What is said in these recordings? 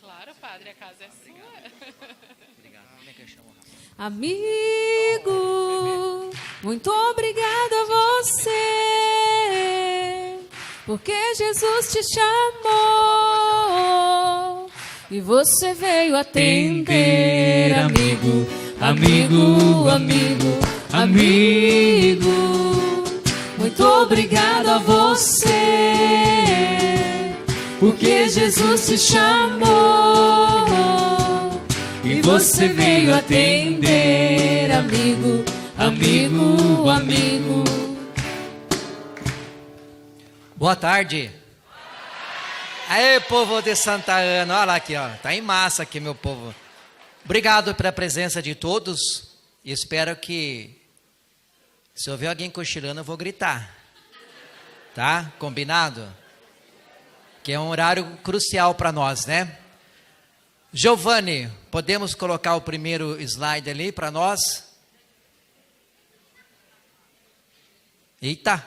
Claro, padre, a casa é sua. Obrigado. Como é que eu chamo? Amigo, muito obrigada a você, porque Jesus te chamou e você veio atender, amigo, amigo, amigo, amigo. Muito obrigado a você, porque Jesus te chamou e você veio atender, amigo, amigo, amigo. Boa tarde. Aê, povo de Santa Ana, olha lá aqui, ó. Tá em massa aqui, meu povo. Obrigado pela presença de todos. E espero que, se eu ver alguém cochilando, eu vou gritar. Tá? Combinado? Que é um horário crucial para nós, né? Giovanni, podemos colocar o primeiro slide ali para nós? Eita!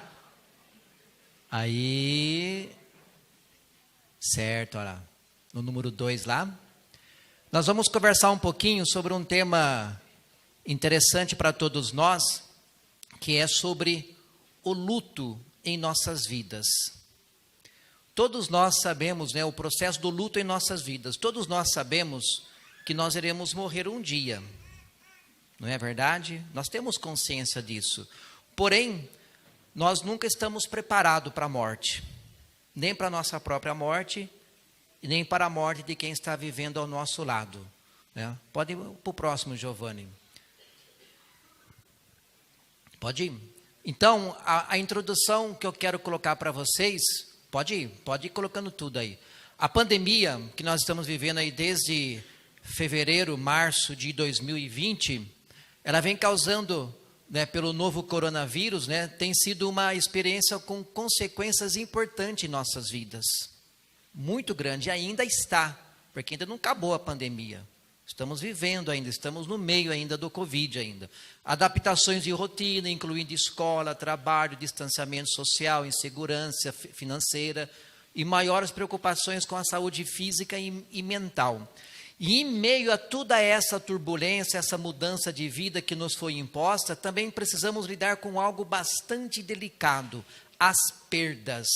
Aí, certo, olha lá, no número 2 lá. Nós vamos conversar um pouquinho sobre um tema interessante para todos nós, que é sobre o luto em nossas vidas. Todos nós sabemos, né, o processo do luto em nossas vidas. Todos nós sabemos que nós iremos morrer um dia. Não é verdade? Nós temos consciência disso. Porém, nós nunca estamos preparados para a morte. Nem para a nossa própria morte, e nem para a morte de quem está vivendo ao nosso lado. Né? Pode ir para o próximo, Giovanni. Pode ir. Então, a introdução que eu quero colocar para vocês... Pode ir colocando tudo aí. A pandemia que nós estamos vivendo aí desde fevereiro, março de 2020, ela vem causando, né, pelo novo coronavírus, né, tem sido uma experiência com consequências importantes em nossas vidas. Muito grande, e ainda está, porque ainda não acabou a pandemia. Estamos vivendo ainda, estamos no meio ainda do Covid ainda. Adaptações de rotina, incluindo escola, trabalho, distanciamento social, insegurança financeira e maiores preocupações com a saúde física e mental. E em meio a toda essa turbulência, essa mudança de vida que nos foi imposta, também precisamos lidar com algo bastante delicado, as perdas.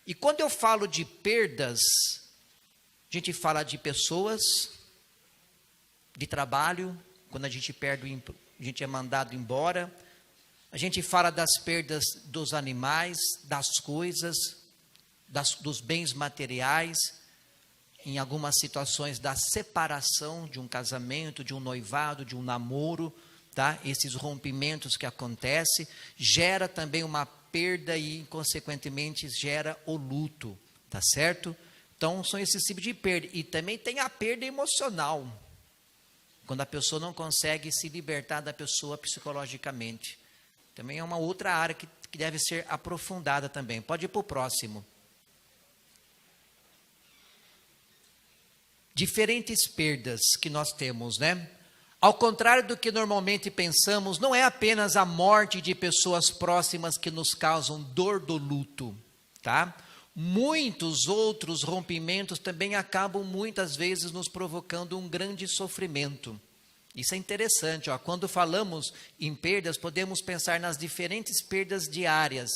E quando eu falo de perdas, a gente fala de pessoas, de trabalho, quando a gente perde, a gente é mandado embora. A gente fala das perdas dos animais, das coisas, dos bens materiais, em algumas situações da separação de um casamento, de um noivado, de um namoro, tá? Esses rompimentos que acontecem, gera também uma perda e, consequentemente, gera o luto, tá certo? Então, são esses tipos de perda. E também tem a perda emocional, quando a pessoa não consegue se libertar da pessoa psicologicamente. Também é uma outra área que deve ser aprofundada também. Pode ir para o próximo. Diferentes perdas que nós temos, né? Ao contrário do que normalmente pensamos, não é apenas a morte de pessoas próximas que nos causam dor do luto, tá? Muitos outros rompimentos também acabam muitas vezes nos provocando um grande sofrimento. Isso é interessante, ó. Quando falamos em perdas, podemos pensar nas diferentes perdas diárias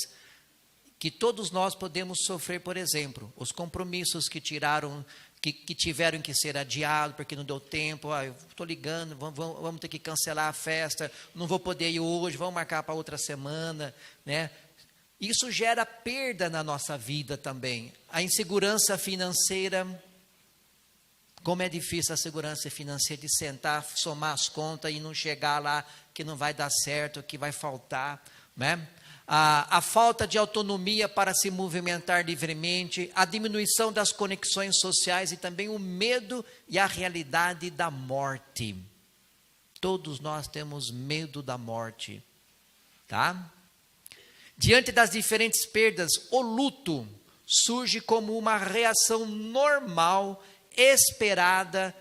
que todos nós podemos sofrer. Por exemplo, os compromissos que tiveram que ser adiados porque não deu tempo. Eu estou ligando, vamos ter que cancelar a festa, não vou poder ir hoje, vamos marcar para outra semana, né? Isso gera perda na nossa vida também. A insegurança financeira, como é difícil a segurança financeira de sentar, somar as contas e não chegar lá que não vai dar certo, que vai faltar, né? A falta de autonomia para se movimentar livremente, a diminuição das conexões sociais e também o medo e a realidade da morte. Todos nós temos medo da morte, tá? Diante das diferentes perdas, o luto surge como uma reação normal, esperada,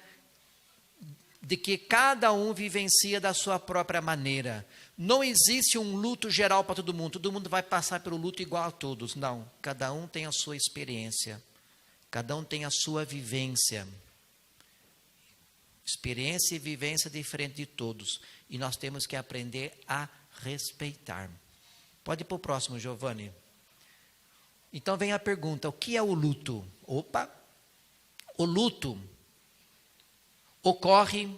de que cada um vivencia da sua própria maneira. Não existe um luto geral para todo mundo vai passar pelo luto igual a todos. Não, cada um tem a sua experiência. Cada um tem a sua vivência. Experiência e vivência diferente de todos. E nós temos que aprender a respeitar. Pode ir para o próximo, Giovanni. Então vem a pergunta, o que é o luto? Opa! O luto ocorre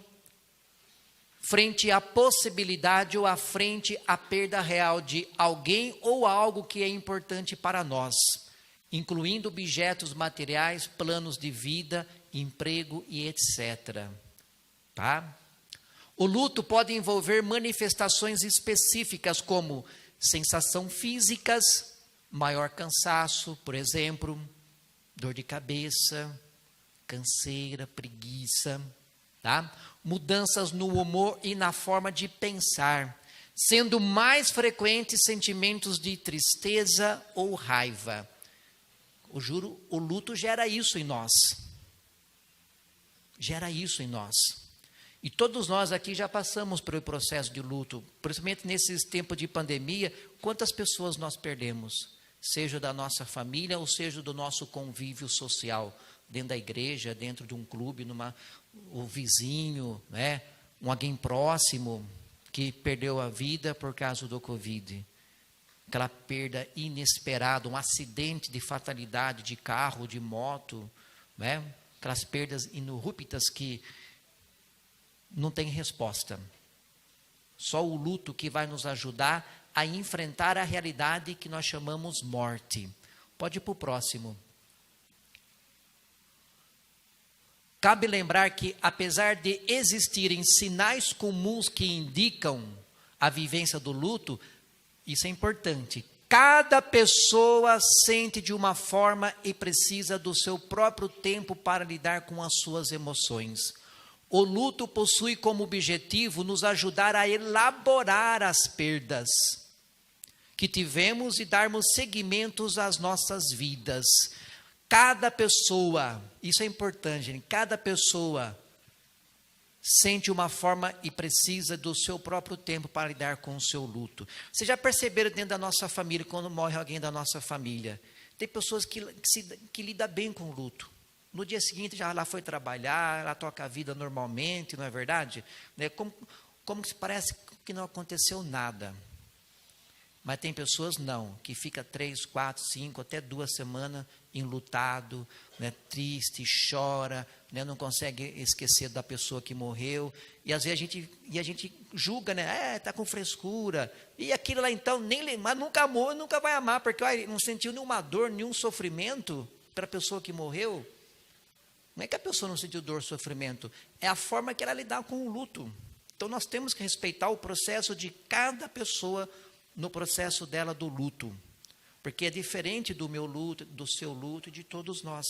frente à possibilidade ou frente à perda real de alguém ou algo que é importante para nós, incluindo objetos materiais, planos de vida, emprego e etc. Tá? O luto pode envolver manifestações específicas como sensação físicas, maior cansaço, por exemplo, dor de cabeça, canseira, preguiça, tá? Mudanças no humor e na forma de pensar, sendo mais frequentes sentimentos de tristeza ou raiva. Eu juro, o luto gera isso em nós. Gera isso em nós. E todos nós aqui já passamos pelo processo de luto, principalmente nesses tempos de pandemia. Quantas pessoas nós perdemos? Seja da nossa família ou seja do nosso convívio social, dentro da igreja, dentro de um clube, o vizinho, né? Alguém próximo que perdeu a vida por causa do Covid. Aquela perda inesperada, um acidente de fatalidade de carro, de moto, né? Aquelas perdas ininterruptas que não tem resposta. Só o luto que vai nos ajudar a enfrentar a realidade que nós chamamos morte. Pode ir para o próximo. Cabe lembrar que, apesar de existirem sinais comuns que indicam a vivência do luto, isso é importante. Cada pessoa sente de uma forma e precisa do seu próprio tempo para lidar com as suas emoções. O luto possui como objetivo nos ajudar a elaborar as perdas que tivemos e darmos seguimentos às nossas vidas. Cada pessoa, isso é importante, gente, cada pessoa sente uma forma e precisa do seu próprio tempo para lidar com o seu luto. Vocês já perceberam dentro da nossa família, quando morre alguém da nossa família, tem pessoas que lidam bem com o luto. No dia seguinte já ela foi trabalhar, ela toca a vida normalmente, não é verdade? Né? Como que parece que não aconteceu nada. Mas tem pessoas não, que fica 3, 4, 5, até 2 semanas enlutado, né, triste, chora, né, não consegue esquecer da pessoa que morreu. E às vezes a gente julga, né? Está com frescura. E aquilo lá então, mas nunca amou, nunca vai amar, porque não sentiu nenhuma dor, nenhum sofrimento para a pessoa que morreu. Não é que a pessoa não sentiu dor, sofrimento, é a forma que ela lidar com o luto. Então nós temos que respeitar o processo de cada pessoa no processo dela do luto, porque é diferente do meu luto, do seu luto e de todos nós.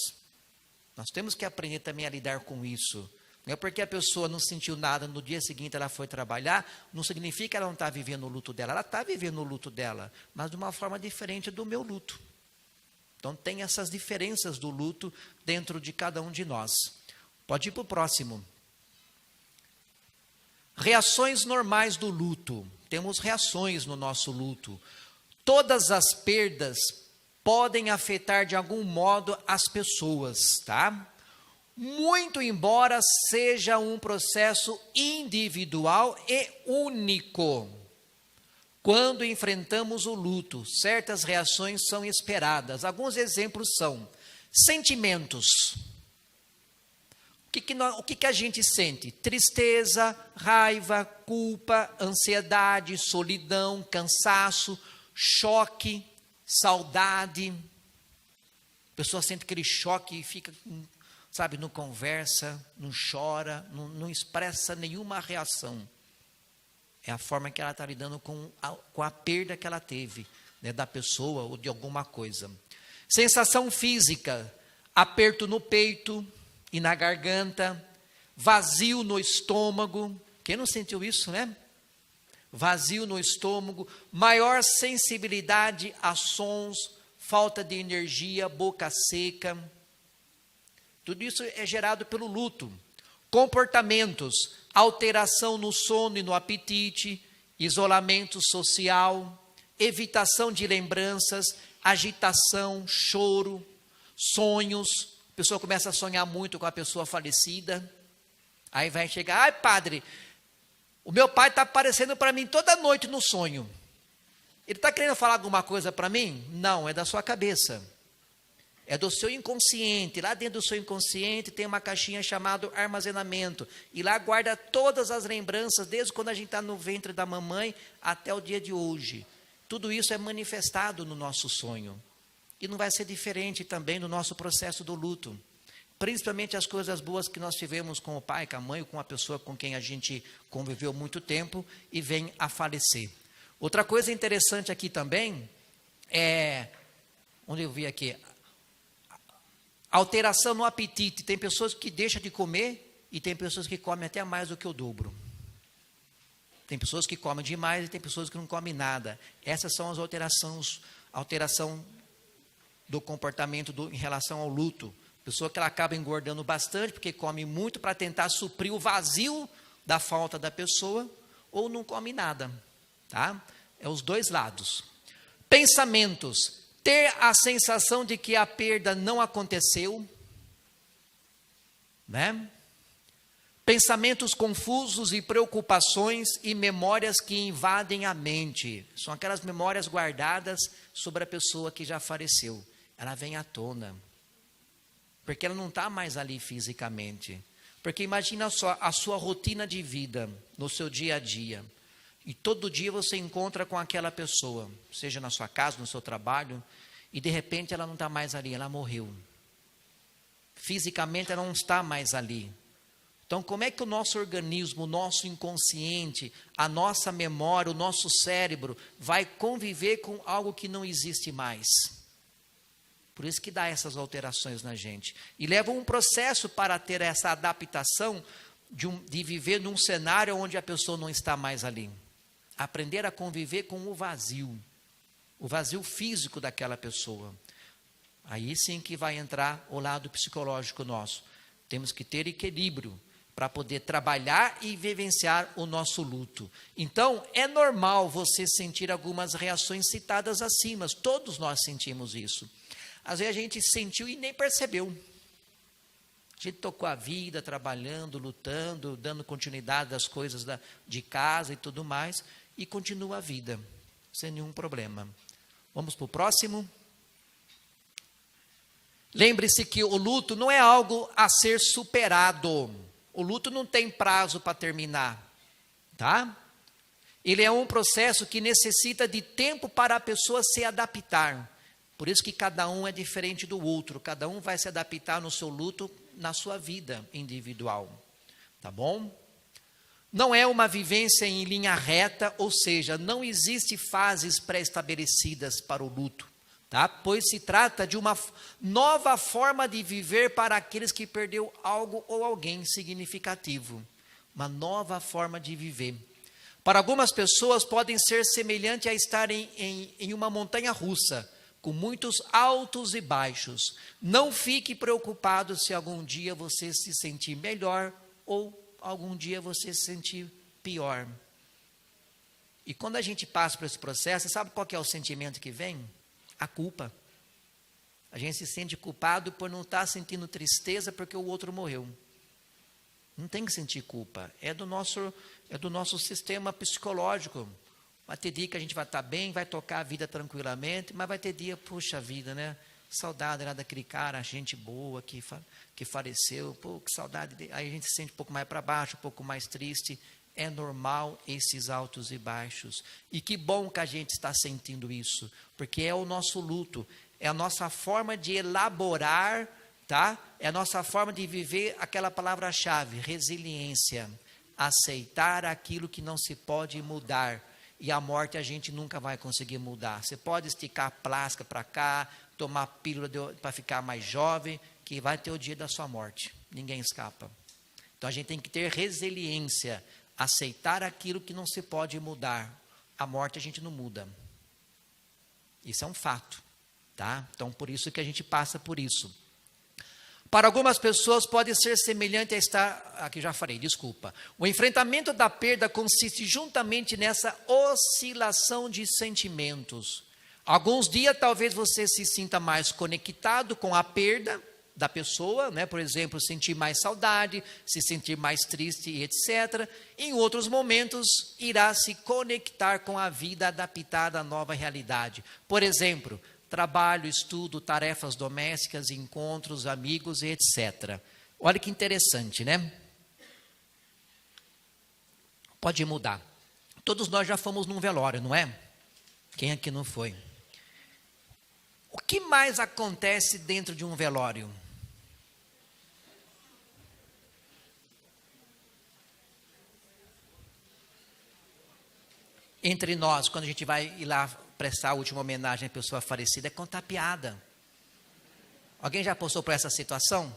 Nós temos que aprender também a lidar com isso. Não é porque a pessoa não sentiu nada, no dia seguinte ela foi trabalhar, não significa que ela não está vivendo o luto dela. Ela está vivendo o luto dela, mas de uma forma diferente do meu luto. Então tem essas diferenças do luto dentro de cada um de nós. Pode ir para o próximo. Reações normais do luto. Temos reações no nosso luto. Todas as perdas podem afetar de algum modo as pessoas, tá? Muito embora seja um processo individual e único. Quando enfrentamos o luto, certas reações são esperadas. Alguns exemplos são sentimentos. O que a gente sente? Tristeza, raiva, culpa, ansiedade, solidão, cansaço, choque, saudade. A pessoa sente aquele choque e fica, sabe, não conversa, não chora, não expressa nenhuma reação. É a forma que ela está lidando com a perda que ela teve, né, da pessoa ou de alguma coisa. Sensação física, aperto no peito e na garganta, vazio no estômago. Quem não sentiu isso, né? Vazio no estômago, maior sensibilidade a sons, falta de energia, boca seca. Tudo isso é gerado pelo luto. Comportamentos, alteração no sono e no apetite, isolamento social, evitação de lembranças, agitação, choro, sonhos, A pessoa começa a sonhar muito com a pessoa falecida. Aí vai chegar, ai padre, o meu pai está aparecendo para mim toda noite no sonho. Ele está querendo falar alguma coisa para mim? Não, é da sua cabeça. É do seu inconsciente. Lá dentro do seu inconsciente tem uma caixinha chamada armazenamento. E lá guarda todas as lembranças, desde quando a gente está no ventre da mamãe até o dia de hoje. Tudo isso é manifestado no nosso sonho. E não vai ser diferente também no nosso processo do luto. Principalmente as coisas boas que nós tivemos com o pai, com a mãe, ou com a pessoa com quem a gente conviveu muito tempo e vem a falecer. Outra coisa interessante aqui também é, onde eu vi aqui, alteração no apetite. Tem pessoas que deixam de comer e tem pessoas que comem até mais do que o dobro. Tem pessoas que comem demais e tem pessoas que não comem nada. Essas são as alteração do comportamento em relação ao luto. Pessoa que ela acaba engordando bastante porque come muito para tentar suprir o vazio da falta da pessoa, ou não come nada, tá? É os dois lados. Pensamentos. Ter a sensação de que a perda não aconteceu, né? Pensamentos confusos e preocupações e memórias que invadem a mente. São aquelas memórias guardadas sobre a pessoa que já faleceu. Ela vem à tona. Porque ela não está mais ali fisicamente. Porque imagina só a sua rotina de vida, no seu dia a dia. E todo dia você encontra com aquela pessoa, seja na sua casa, no seu trabalho, e de repente ela não está mais ali, ela morreu. Fisicamente ela não está mais ali. Então como é que o nosso organismo, o nosso inconsciente, a nossa memória, o nosso cérebro vai conviver com algo que não existe mais? Por isso que dá essas alterações na gente. E leva um processo para ter essa adaptação de viver num cenário onde a pessoa não está mais ali. Aprender a conviver com o vazio físico daquela pessoa. Aí sim que vai entrar o lado psicológico nosso. Temos que ter equilíbrio para poder trabalhar e vivenciar o nosso luto. Então, é normal você sentir algumas reações citadas acima. Todos nós sentimos isso. Às vezes a gente sentiu e nem percebeu. A gente tocou a vida, trabalhando, lutando, dando continuidade às coisas de casa e tudo mais, e continua a vida, sem nenhum problema. Vamos para o próximo. Lembre-se que o luto não é algo a ser superado. O luto não tem prazo para terminar, tá? Ele é um processo que necessita de tempo para a pessoa se adaptar. Por isso que cada um é diferente do outro. Cada um vai se adaptar no seu luto, na sua vida individual. Tá bom? Não é uma vivência em linha reta, ou seja, não existe fases pré-estabelecidas para o luto. Tá? Pois se trata de uma nova forma de viver para aqueles que perdeu algo ou alguém significativo. Uma nova forma de viver. Para algumas pessoas podem ser semelhante a estar em uma montanha russa, com muitos altos e baixos. Não fique preocupado se algum dia você se sentir melhor ou algum dia você se sentir pior. E quando a gente passa por esse processo, sabe qual que é o sentimento que vem? A culpa. A gente se sente culpado por não estar sentindo tristeza porque o outro morreu. Não tem que sentir culpa. É do nosso sistema psicológico. Vai ter dia que a gente vai estar bem, vai tocar a vida tranquilamente, mas vai ter dia, puxa vida, né? Saudade lá daquele cara, gente boa que faleceu, pô, que saudade dele. Aí a gente se sente um pouco mais para baixo, um pouco mais triste. É normal esses altos e baixos. E que bom que a gente está sentindo isso, porque é o nosso luto, é a nossa forma de elaborar, tá? É a nossa forma de viver aquela palavra-chave, resiliência. Aceitar aquilo que não se pode mudar. E a morte a gente nunca vai conseguir mudar. Você pode esticar a plástica para cá, tomar pílula para ficar mais jovem, que vai ter o dia da sua morte. Ninguém escapa. Então a gente tem que ter resiliência, aceitar aquilo que não se pode mudar. A morte a gente não muda. Isso é um fato, tá? Então por isso que a gente passa por isso. Para algumas pessoas pode ser semelhante a estar, aqui já falei, desculpa. O enfrentamento da perda consiste juntamente nessa oscilação de sentimentos. Alguns dias talvez você se sinta mais conectado com a perda, da pessoa, né? Por exemplo, sentir mais saudade, se sentir mais triste e etc. Em outros momentos, irá se conectar com a vida adaptada à nova realidade. Por exemplo, trabalho, estudo, tarefas domésticas, encontros, amigos e etc. Olha que interessante, né? Pode mudar. Todos nós já fomos num velório, não é? Quem aqui não foi? O que mais acontece dentro de um velório? Entre nós, quando a gente vai ir lá prestar a última homenagem à pessoa falecida, é contar piada. Alguém já passou por essa situação?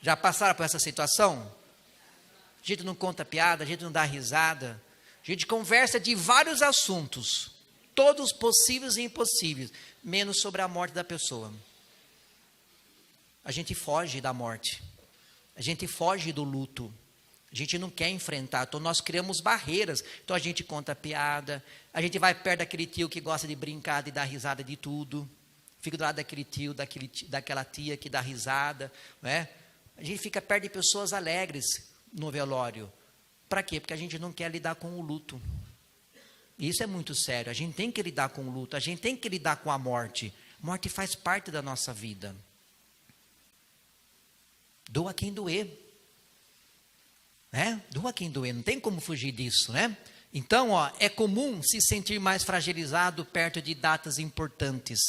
Já passaram por essa situação? A gente não conta piada, a gente não dá risada, a gente conversa de vários assuntos, todos possíveis e impossíveis, menos sobre a morte da pessoa. A gente foge da morte, a gente foge do luto, a gente não quer enfrentar, então nós criamos barreiras. Então a gente conta piada, a gente vai perto daquele tio que gosta de brincar, de dar risada de tudo, fica do lado daquele tio, daquela tia que dá risada, né? A gente fica perto de pessoas alegres no velório. Para quê? Porque a gente não quer lidar com o luto. E isso é muito sério, a gente tem que lidar com o luto, a gente tem que lidar com a morte. A morte faz parte da nossa vida. Doa quem doer. Né? Doa quem doer, não tem como fugir disso, né? Então, é comum se sentir mais fragilizado perto de datas importantes,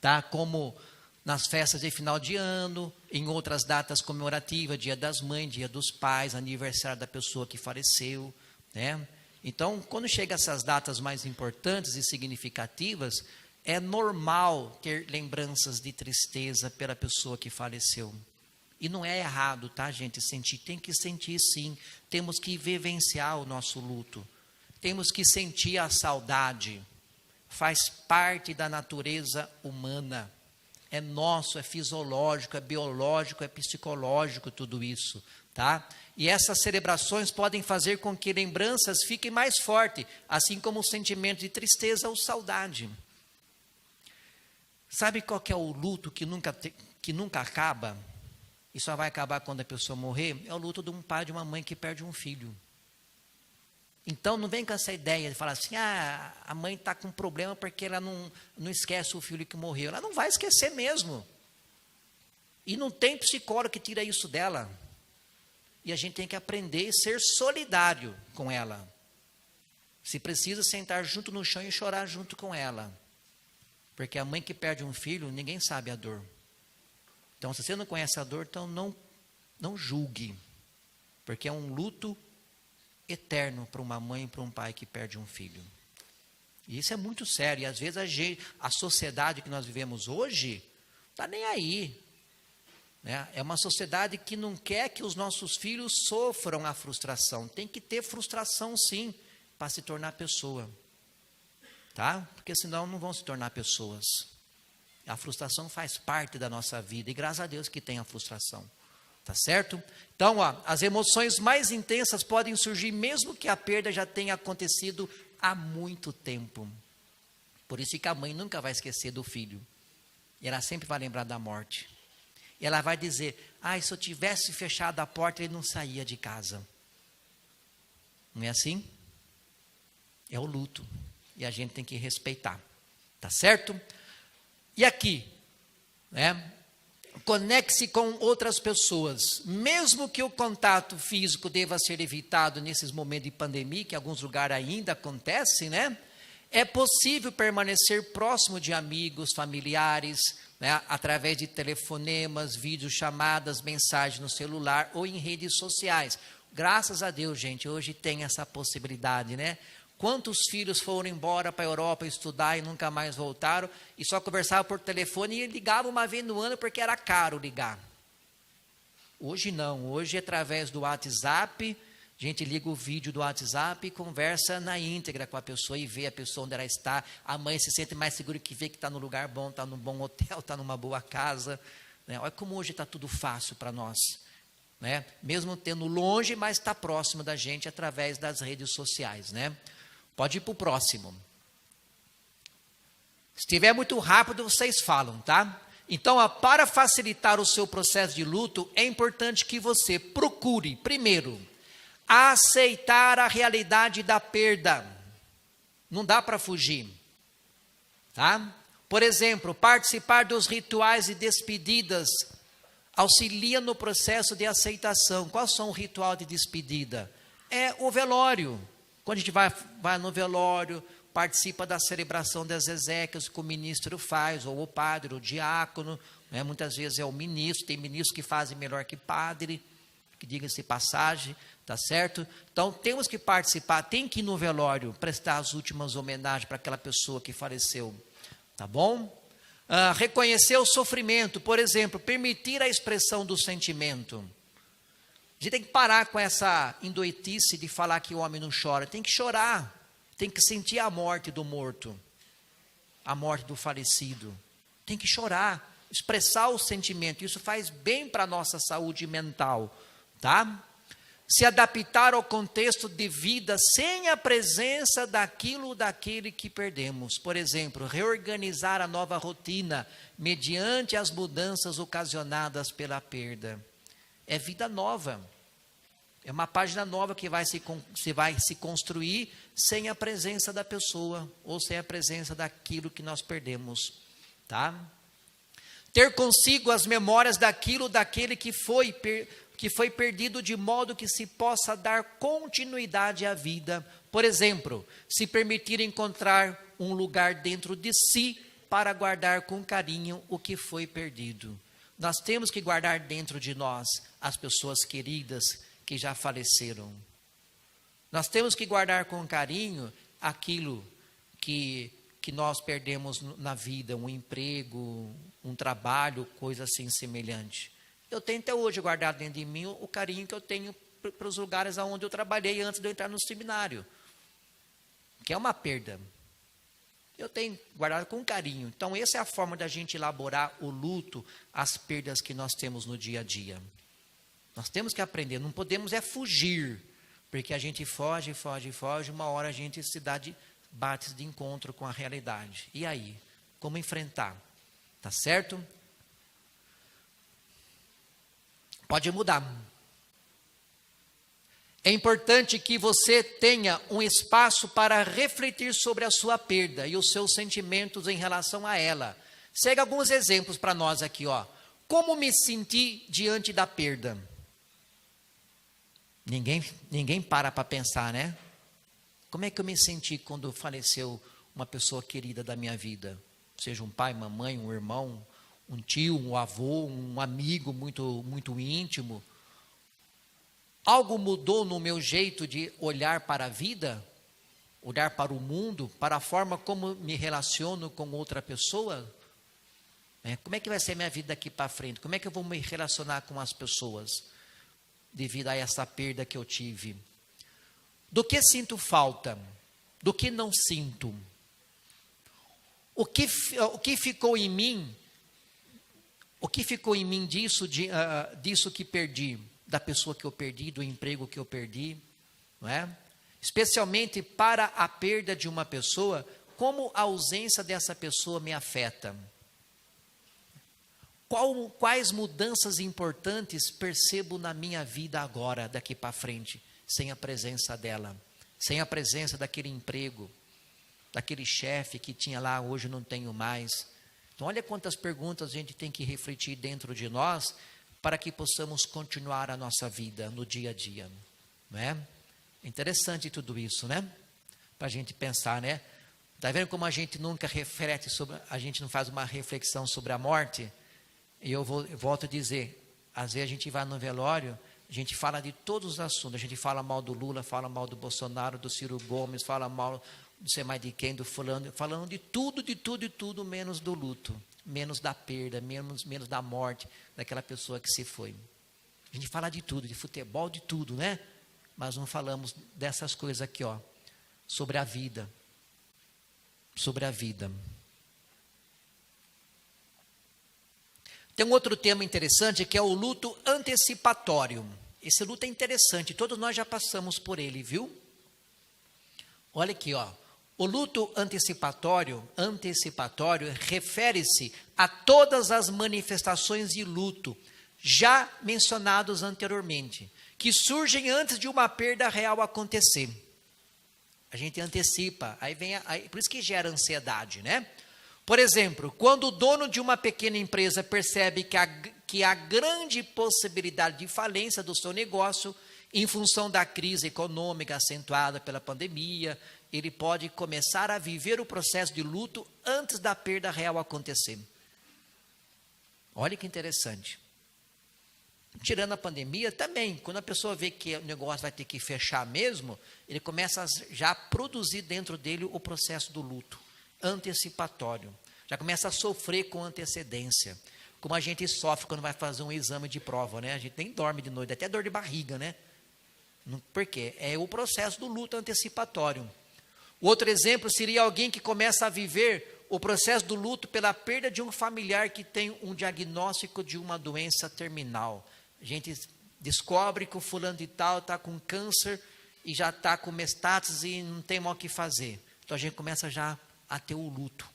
tá? Como nas festas de final de ano, em outras datas comemorativas, Dia das Mães, Dia dos Pais, aniversário da pessoa que faleceu, né? Então, quando chega essas datas mais importantes e significativas, é normal ter lembranças de tristeza pela pessoa que faleceu. E não é errado, tá, gente, sentir. Tem que sentir sim. Temos que vivenciar o nosso luto. Temos que sentir a saudade. Faz parte da natureza humana. É nosso, é fisiológico, é biológico, é psicológico, tudo isso, tá? E essas celebrações podem fazer com que lembranças fiquem mais fortes, assim como o sentimento de tristeza ou saudade. Sabe qual que é o luto que nunca acaba? E só vai acabar quando a pessoa morrer? É o luto de um pai e de uma mãe que perde um filho. Então não vem com essa ideia de falar assim, a mãe está com problema porque ela não esquece o filho que morreu. Ela não vai esquecer mesmo. E não tem psicólogo que tira isso dela. E a gente tem que aprender a ser solidário com ela. Se precisa, sentar junto no chão e chorar junto com ela. Porque a mãe que perde um filho, ninguém sabe a dor. Então, se você não conhece a dor, então não julgue. Porque é um luto eterno para uma mãe e para um pai que perde um filho. E isso é muito sério. E às vezes a sociedade que nós vivemos hoje está nem aí. Né? É uma sociedade que não quer que os nossos filhos sofram a frustração. Tem que ter frustração sim, para se tornar pessoa. Tá? Porque senão não vão se tornar pessoas. A frustração faz parte da nossa vida. E graças a Deus que tem a frustração. Tá certo? Então, as emoções mais intensas podem surgir mesmo que a perda já tenha acontecido há muito tempo. Por isso que a mãe nunca vai esquecer do filho. E ela sempre vai lembrar da morte. E ela vai dizer, se eu tivesse fechado a porta, ele não saía de casa. Não é assim? É o luto. E a gente tem que respeitar. Tá certo? E aqui, né? Conecte-se com outras pessoas. Mesmo que o contato físico deva ser evitado nesses momentos de pandemia, que em alguns lugares ainda acontece, né? É possível permanecer próximo de amigos, familiares, né? Através de telefonemas, videochamadas, mensagens no celular ou em redes sociais. Graças a Deus, gente, hoje tem essa possibilidade, né? Quantos filhos foram embora para a Europa estudar e nunca mais voltaram e só conversavam por telefone e ligavam uma vez no ano porque era caro ligar. Hoje não, hoje através do WhatsApp, a gente liga o vídeo do WhatsApp e conversa na íntegra com a pessoa e vê a pessoa onde ela está. A mãe se sente mais segura que vê que está no lugar bom, está num bom hotel, está numa boa casa. Né? Olha como hoje está tudo fácil para nós. Né? Mesmo tendo longe, mas está próximo da gente através das redes sociais, né? Pode ir para o próximo. Se estiver muito rápido, vocês falam, tá? Então, para facilitar o seu processo de luto, é importante que você procure, primeiro, aceitar a realidade da perda. Não dá para fugir, tá? Por exemplo, participar dos rituais e despedidas auxilia no processo de aceitação. Qual são o ritual de despedida? É o velório. Quando a gente vai no velório, participa da celebração das exéquias que o ministro faz, ou o padre, o diácono, né? Muitas vezes é o ministro, tem ministros que fazem melhor que padre, que diga-se passagem, tá certo? Então, temos que participar, tem que ir no velório, prestar as últimas homenagens para aquela pessoa que faleceu, tá bom? Reconhecer o sofrimento, por exemplo, permitir a expressão do sentimento. A gente tem que parar com essa endoitice de falar que o homem não chora, tem que chorar, tem que sentir a morte do morto, a morte do falecido, tem que chorar, expressar o sentimento, isso faz bem para a nossa saúde mental, tá? Se adaptar ao contexto de vida sem a presença daquele que perdemos. Por exemplo, reorganizar a nova rotina mediante as mudanças ocasionadas pela perda. É vida nova. É uma página nova que vai se construir sem a presença da pessoa ou sem a presença daquilo que nós perdemos, tá? Ter consigo as memórias daquele que foi perdido, de modo que se possa dar continuidade à vida. Por exemplo, se permitir encontrar um lugar dentro de si para guardar com carinho o que foi perdido. Nós temos que guardar dentro de nós as pessoas queridas que já faleceram. Nós temos que guardar com carinho aquilo que nós perdemos na vida, um emprego, um trabalho, coisa assim semelhante. Eu tenho até hoje guardado dentro de mim o carinho que eu tenho para os lugares onde eu trabalhei antes de eu entrar no seminário, que é uma perda. Eu tenho guardado com carinho. Então, essa é a forma da gente elaborar o luto, as perdas que nós temos no dia a dia. Nós temos que aprender, não podemos fugir, porque a gente foge, uma hora a gente bate de encontro com a realidade. E aí? Como enfrentar? Tá certo? Pode mudar. É importante que você tenha um espaço para refletir sobre a sua perda e os seus sentimentos em relação a ela. Segue alguns exemplos para nós aqui, ó. Como me senti diante da perda? Ninguém para pensar, né? Como é que eu me senti quando faleceu uma pessoa querida da minha vida? Seja um pai, uma mãe, um irmão, um tio, um avô, um amigo muito, muito íntimo. Algo mudou no meu jeito de olhar para a vida, olhar para o mundo, para a forma como me relaciono com outra pessoa? Como é que vai ser minha vida daqui para frente? Como é que eu vou me relacionar com as pessoas devido a essa perda que eu tive? Do que sinto falta? Do que não sinto? O que ficou em mim? O que ficou em mim disso que perdi? Da pessoa que eu perdi, do emprego que eu perdi, não é? Especialmente para a perda de uma pessoa, como a ausência dessa pessoa me afeta? Quais mudanças importantes percebo na minha vida agora, daqui para frente, sem a presença dela, sem a presença daquele emprego, daquele chefe que tinha lá, hoje não tenho mais. Então, olha quantas perguntas a gente tem que refletir dentro de nós, para que possamos continuar a nossa vida no dia a dia, não é? É interessante tudo isso, né? Para a gente pensar, né? Está vendo como a gente nunca reflete a gente não faz uma reflexão sobre a morte? E eu volto a dizer, às vezes a gente vai no velório, a gente fala de todos os assuntos, a gente fala mal do Lula, fala mal do Bolsonaro, do Ciro Gomes, fala mal não sei mais de quem, do fulano, falando de tudo, menos do luto, menos da perda, menos da morte daquela pessoa que se foi. A gente fala de tudo, de futebol, de tudo, né? Mas não falamos dessas coisas aqui, ó, sobre a vida. Sobre a vida. Tem um outro tema interessante que é o luto antecipatório. Esse luto é interessante, todos nós já passamos por ele, viu? Olha aqui, ó. O luto antecipatório refere-se a todas as manifestações de luto já mencionados anteriormente, que surgem antes de uma perda real acontecer. A gente antecipa, por isso que gera ansiedade, né? Por exemplo, quando o dono de uma pequena empresa percebe que há grande possibilidade de falência do seu negócio, em função da crise econômica acentuada pela pandemia, ele pode começar a viver o processo de luto antes da perda real acontecer. Olha que interessante. Tirando a pandemia, também, quando a pessoa vê que o negócio vai ter que fechar mesmo, ele começa já a produzir dentro dele o processo do luto antecipatório. Já começa a sofrer com antecedência. Como a gente sofre quando vai fazer um exame de prova, né? A gente nem dorme de noite, até dor de barriga, né? Por quê? É o processo do luto antecipatório. O outro exemplo seria alguém que começa a viver o processo do luto pela perda de um familiar que tem um diagnóstico de uma doença terminal. A gente descobre que o fulano de tal está com câncer e já está com metástase e não tem mais o que fazer. Então a gente começa já a ter o luto.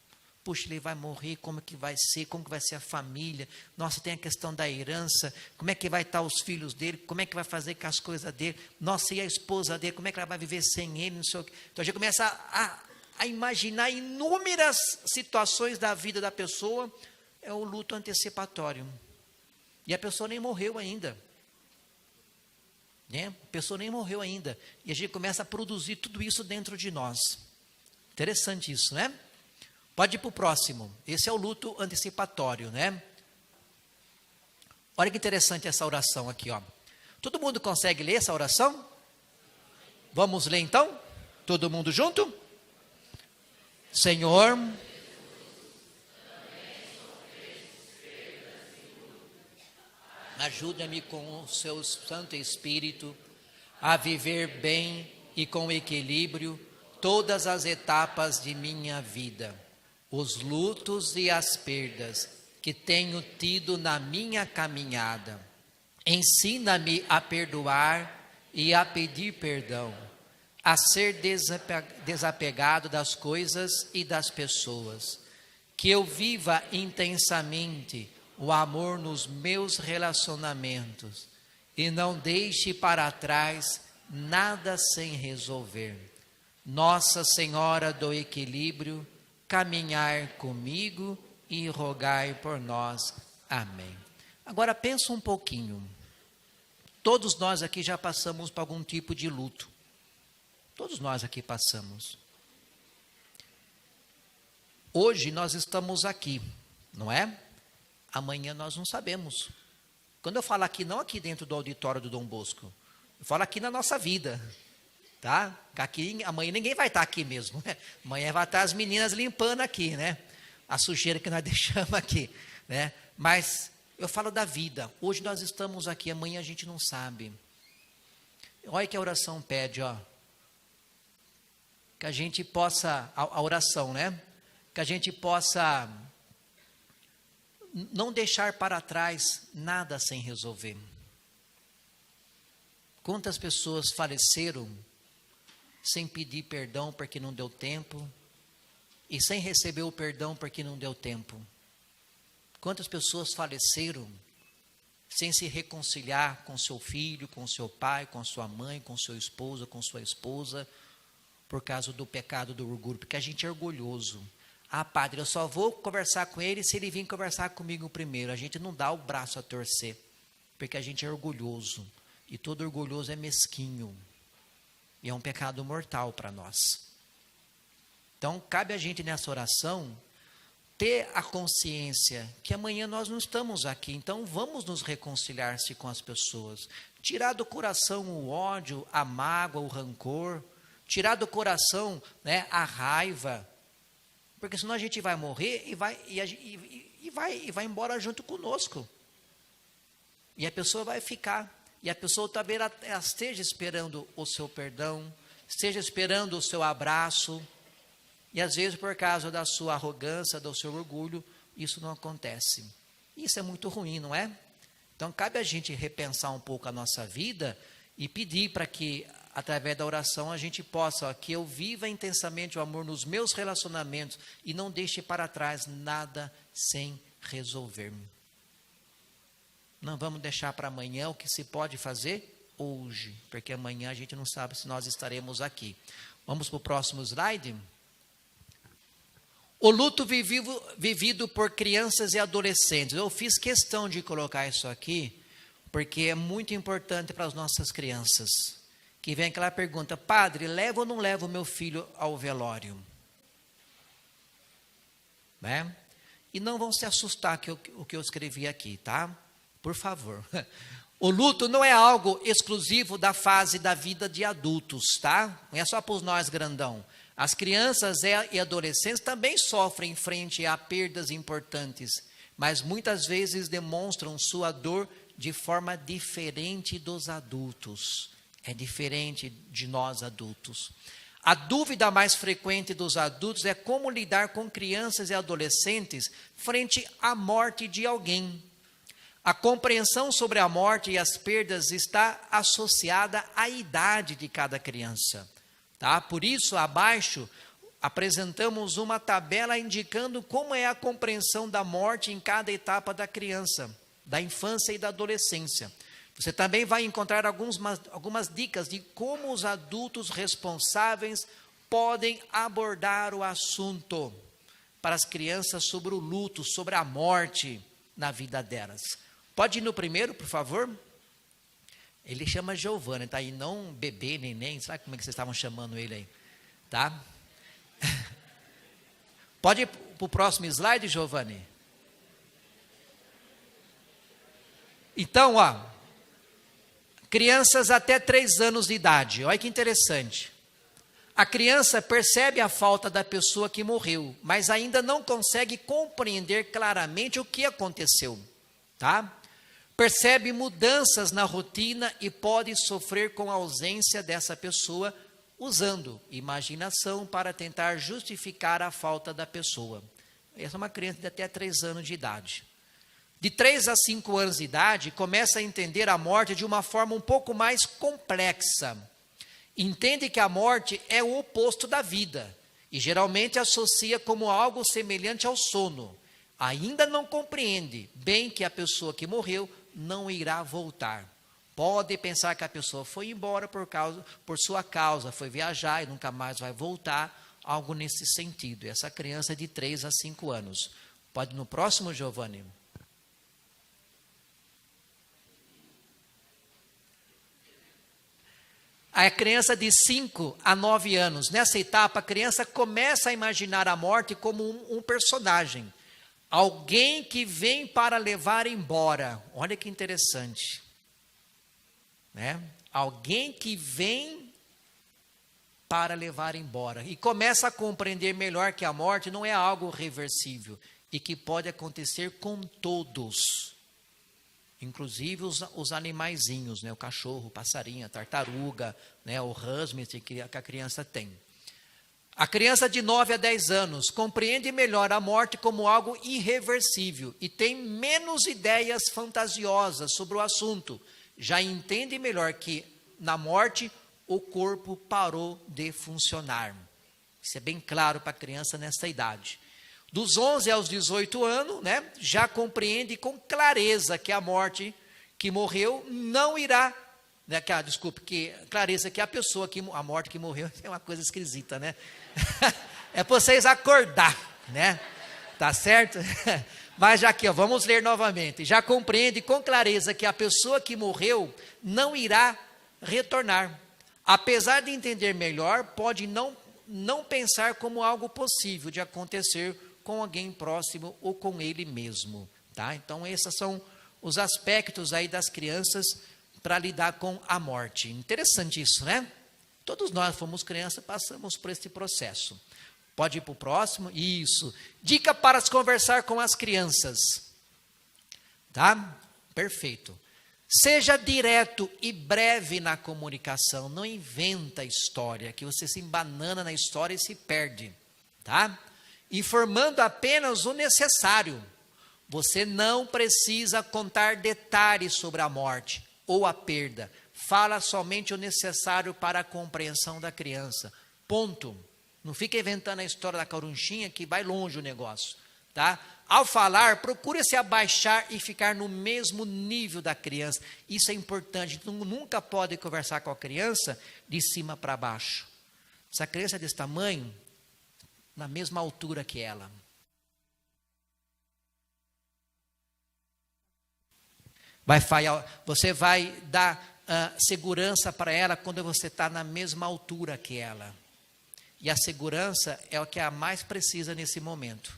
Puxa, ele vai morrer, como que vai ser, como que vai ser a família, nossa, tem a questão da herança, como é que vai estar os filhos dele, como é que vai fazer com as coisas dele, nossa, e a esposa dele, como é que ela vai viver sem ele, não sei o quê. Então a gente começa a imaginar inúmeras situações da vida da pessoa, é o luto antecipatório. E a pessoa nem morreu ainda. Né? A pessoa nem morreu ainda. E a gente começa a produzir tudo isso dentro de nós. Interessante isso, né? Pode ir para o próximo. Esse é o luto antecipatório, né? Olha que interessante essa oração aqui, ó. Todo mundo consegue ler essa oração? Vamos ler então? Todo mundo junto? Senhor, ajuda-me com o seu Santo Espírito a viver bem e com equilíbrio todas as etapas de minha vida. Os lutos e as perdas que tenho tido na minha caminhada. Ensina-me a perdoar e a pedir perdão, a ser desapegado das coisas e das pessoas. Que eu viva intensamente o amor nos meus relacionamentos e não deixe para trás nada sem resolver. Nossa Senhora do Equilíbrio, caminhar comigo e rogai por nós. Amém. Agora pensa um pouquinho. Todos nós aqui já passamos por algum tipo de luto. Todos nós aqui passamos. Hoje nós estamos aqui, não é? Amanhã nós não sabemos. Quando eu falo aqui, não aqui dentro do auditório do Dom Bosco, eu falo aqui na nossa vida. Tá? Aqui, amanhã ninguém vai estar aqui mesmo. Né? Amanhã vai estar as meninas limpando aqui, né? A sujeira que nós deixamos aqui, né? Mas eu falo da vida. Hoje nós estamos aqui, amanhã a gente não sabe. Olha que a oração pede, ó. Que a gente possa, a oração, né? Que a gente possa não deixar para trás nada sem resolver. Quantas pessoas faleceram sem pedir perdão porque não deu tempo, e sem receber o perdão porque não deu tempo? Quantas pessoas faleceram sem se reconciliar com seu filho, com seu pai, com sua mãe, com seu esposo, com sua esposa, por causa do pecado do orgulho? Porque a gente é orgulhoso. Ah, padre, eu só vou conversar com ele se ele vir conversar comigo primeiro. A gente não dá o braço a torcer, porque a gente é orgulhoso, e todo orgulhoso é mesquinho. E é um pecado mortal para nós. Então, cabe a gente nessa oração ter a consciência que amanhã nós não estamos aqui. Então, vamos nos reconciliar-se com as pessoas. Tirar do coração o ódio, a mágoa, o rancor. Tirar do coração, né, a raiva. Porque senão a gente vai morrer e vai embora junto conosco. E a pessoa vai ficar. E a pessoa talvez ela esteja esperando o seu perdão, esteja esperando o seu abraço, e às vezes por causa da sua arrogância, do seu orgulho, isso não acontece. Isso é muito ruim, não é? Então cabe a gente repensar um pouco a nossa vida e pedir para que através da oração, a gente possa, que eu viva intensamente o amor nos meus relacionamentos e não deixe para trás nada sem resolver. Não vamos deixar para amanhã o que se pode fazer hoje, porque amanhã a gente não sabe se nós estaremos aqui. Vamos para o próximo slide. O luto vivido por crianças e adolescentes. Eu fiz questão de colocar isso aqui, porque é muito importante para as nossas crianças. Que vem aquela pergunta: padre, levo ou não levo meu filho ao velório? Né? E não vão se assustar com o que eu escrevi aqui, tá? Por favor. O luto não é algo exclusivo da fase da vida de adultos, tá? Não é só para os nós grandão. As crianças e adolescentes também sofrem frente a perdas importantes, mas muitas vezes demonstram sua dor de forma diferente dos adultos. É diferente de nós adultos. A dúvida mais frequente dos adultos é como lidar com crianças e adolescentes frente à morte de alguém. A compreensão sobre a morte e as perdas está associada à idade de cada criança. Tá? Por isso, abaixo, apresentamos uma tabela indicando como é a compreensão da morte em cada etapa da criança, da infância e da adolescência. Você também vai encontrar algumas dicas de como os adultos responsáveis podem abordar o assunto para as crianças sobre o luto, sobre a morte na vida delas. Pode ir no primeiro, por favor? Ele chama Giovanni, tá aí, não bebê, neném, sabe como é que vocês estavam chamando ele aí? Tá? Pode ir para o próximo slide, Giovanni? Então, crianças até 3 anos de idade, olha que interessante. A criança percebe a falta da pessoa que morreu, mas ainda não consegue compreender claramente o que aconteceu, tá? Percebe mudanças na rotina e pode sofrer com a ausência dessa pessoa, usando imaginação para tentar justificar a falta da pessoa. Essa é uma criança de até 3 anos de idade. De 3 a 5 anos de idade, começa a entender a morte de uma forma um pouco mais complexa. Entende que a morte é o oposto da vida e geralmente associa como algo semelhante ao sono. Ainda não compreende bem que a pessoa que morreu não irá voltar. Pode pensar que a pessoa foi embora por sua causa, foi viajar e nunca mais vai voltar, algo nesse sentido. Essa criança é de 3 a 5 anos. Pode ir no próximo, Giovanni? A criança de 5 a 9 anos, nessa etapa, a criança começa a imaginar a morte como um personagem. Alguém que vem para levar embora. Olha que interessante. Né? Alguém que vem para levar embora. E começa a compreender melhor que a morte não é algo reversível e que pode acontecer com todos. Inclusive os animaizinhos, né? O cachorro, o passarinho, a tartaruga, né? O hamster que a criança tem. A criança de 9 a 10 anos compreende melhor a morte como algo irreversível e tem menos ideias fantasiosas sobre o assunto. Já entende melhor que na morte o corpo parou de funcionar. Isso é bem claro para a criança nessa idade. Dos 11 aos 18 anos, né, já compreende com clareza que a morte que morreu não irá, né, clareza que a pessoa a morte que morreu é uma coisa esquisita, né? É para vocês acordar, né? Tá certo? Mas já aqui, vamos ler novamente. Já compreende com clareza que a pessoa que morreu não irá retornar. Apesar de entender melhor, pode não pensar como algo possível de acontecer com alguém próximo ou com ele mesmo, tá? Então, esses são os aspectos aí das crianças para lidar com a morte. Interessante isso, né? Todos nós fomos crianças, passamos por esse processo. Pode ir para o próximo? Isso. Dica para se conversar com as crianças. Tá? Perfeito. Seja direto e breve na comunicação. Não inventa história, que você se embanana na história e se perde. Tá? Informando apenas o necessário. Você não precisa contar detalhes sobre a morte ou a perda. fala somente o necessário para a compreensão da criança. Ponto. Não fica inventando a história da carunchinha que vai longe o negócio, tá? Ao falar, procure se abaixar e ficar no mesmo nível da criança. Isso é importante. Nunca pode conversar com a criança de cima para baixo. Se a criança é desse tamanho, na mesma altura que ela. Você vai dar segurança para ela quando você está na mesma altura que ela. E a segurança é o que a mais precisa nesse momento,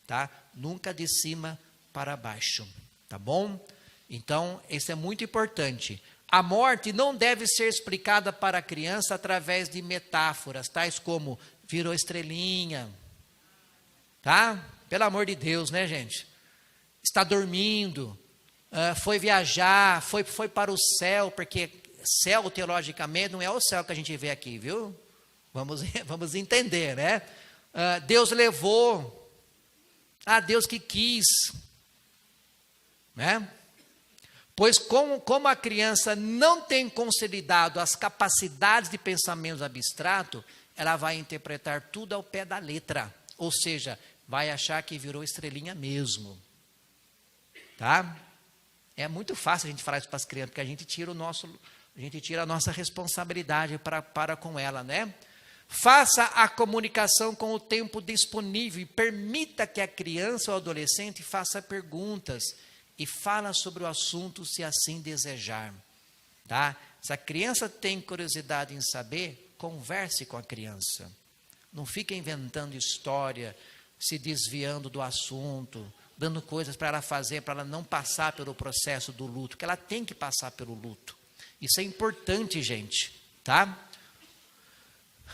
tá? Nunca de cima para baixo, tá bom? Então, isso é muito importante. A morte não deve ser explicada para a criança através de metáforas, tais como virou estrelinha, tá? Pelo amor de Deus, né, gente? Está dormindo, foi viajar, foi para o céu, porque céu, teologicamente, não é o céu que a gente vê aqui, viu? Vamos entender, né? Deus levou, Deus que quis, né? Pois como a criança não tem consolidado as capacidades de pensamento abstrato, ela vai interpretar tudo ao pé da letra, ou seja, vai achar que virou estrelinha mesmo, tá? É muito fácil a gente falar isso para as crianças, porque a gente tira a nossa responsabilidade para com ela, né? Faça a comunicação com o tempo disponível e permita que a criança ou adolescente faça perguntas e fala sobre o assunto se assim desejar, tá? Se a criança tem curiosidade em saber, converse com a criança. Não fique inventando história, se desviando do assunto, dando coisas para ela fazer, para ela não passar pelo processo do luto, que ela tem que passar pelo luto. Isso é importante, gente, tá?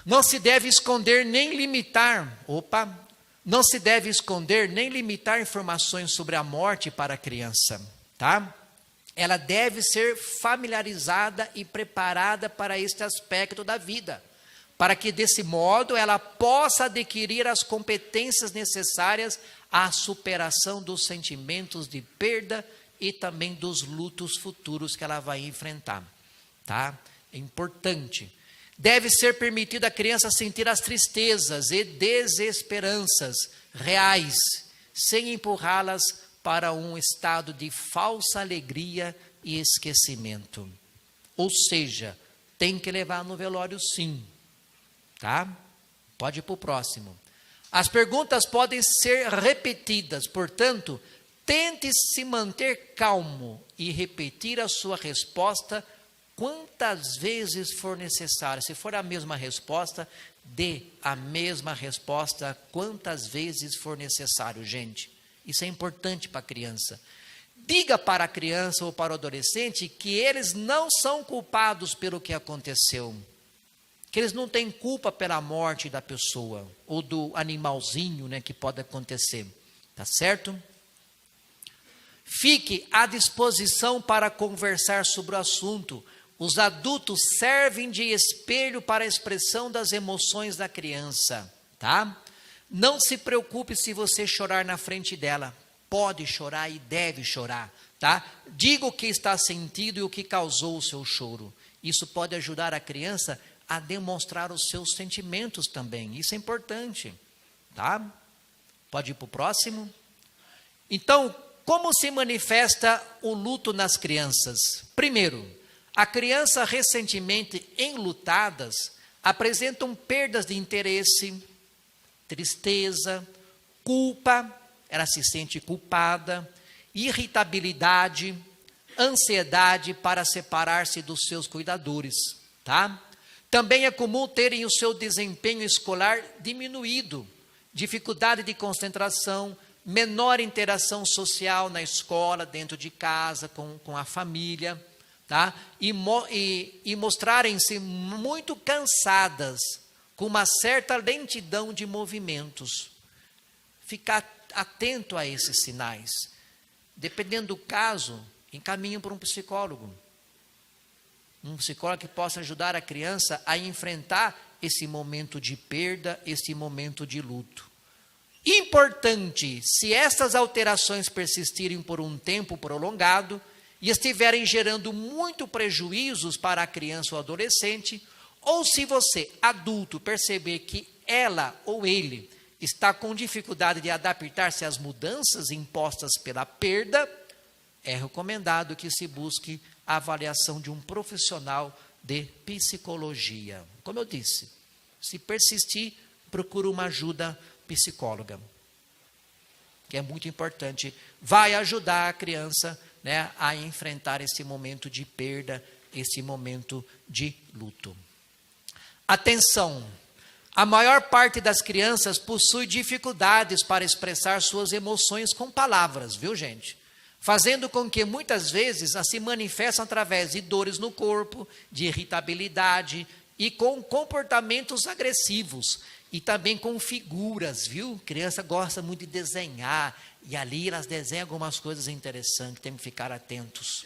Não se deve esconder nem limitar, não se deve esconder nem limitar informações sobre a morte para a criança, tá? Ela deve ser familiarizada e preparada para este aspecto da vida, para que desse modo ela possa adquirir as competências necessárias à superação dos sentimentos de perda e também dos lutos futuros que ela vai enfrentar, tá? É importante. Deve ser permitido à criança sentir as tristezas e desesperanças reais, sem empurrá-las para um estado de falsa alegria e esquecimento. Ou seja, tem que levar no velório sim, tá? Pode ir para o próximo. As perguntas podem ser repetidas, portanto, tente se manter calmo e repetir a sua resposta quantas vezes for necessário. Se for a mesma resposta, dê a mesma resposta quantas vezes for necessário, gente. Isso é importante para a criança. Diga para a criança ou para o adolescente que eles não são culpados pelo que aconteceu. Que eles não têm culpa pela morte da pessoa ou do animalzinho, né, que pode acontecer. Tá certo? Fique à disposição para conversar sobre o assunto. Os adultos servem de espelho para a expressão das emoções da criança, tá? Não se preocupe se você chorar na frente dela. Pode chorar e deve chorar, tá? Diga o que está sentindo e o que causou o seu choro. Isso pode ajudar a criança a demonstrar os seus sentimentos também. Isso é importante, tá? Pode ir para o próximo. Então, como se manifesta o luto nas crianças? Primeiro, a criança recentemente enlutadas apresentam perdas de interesse, tristeza, culpa, ela se sente culpada, irritabilidade, ansiedade para separar-se dos seus cuidadores, tá? Também é comum terem o seu desempenho escolar diminuído, dificuldade de concentração, menor interação social na escola, dentro de casa, com a família, tá? E mostrarem-se muito cansadas, com uma certa lentidão de movimentos. Ficar atento a esses sinais. Dependendo do caso, encaminhe para um psicólogo. Um psicólogo que possa ajudar a criança a enfrentar esse momento de perda, esse momento de luto. Importante, se essas alterações persistirem por um tempo prolongado, e estiverem gerando muito prejuízos para a criança ou adolescente, ou se você, adulto, perceber que ela ou ele está com dificuldade de adaptar-se às mudanças impostas pela perda, é recomendado que se busque a avaliação de um profissional de psicologia. Como eu disse, se persistir, procura uma ajuda psicóloga, que é muito importante. Vai ajudar a criança, né, a enfrentar esse momento de perda, esse momento de luto. Atenção! A maior parte das crianças possui dificuldades para expressar suas emoções com palavras, viu, gente? Fazendo com que muitas vezes elas se manifestem através de dores no corpo, de irritabilidade e com comportamentos agressivos. E também com figuras, viu? Criança gosta muito de desenhar, e ali elas desenham algumas coisas interessantes, tem que ficar atentos.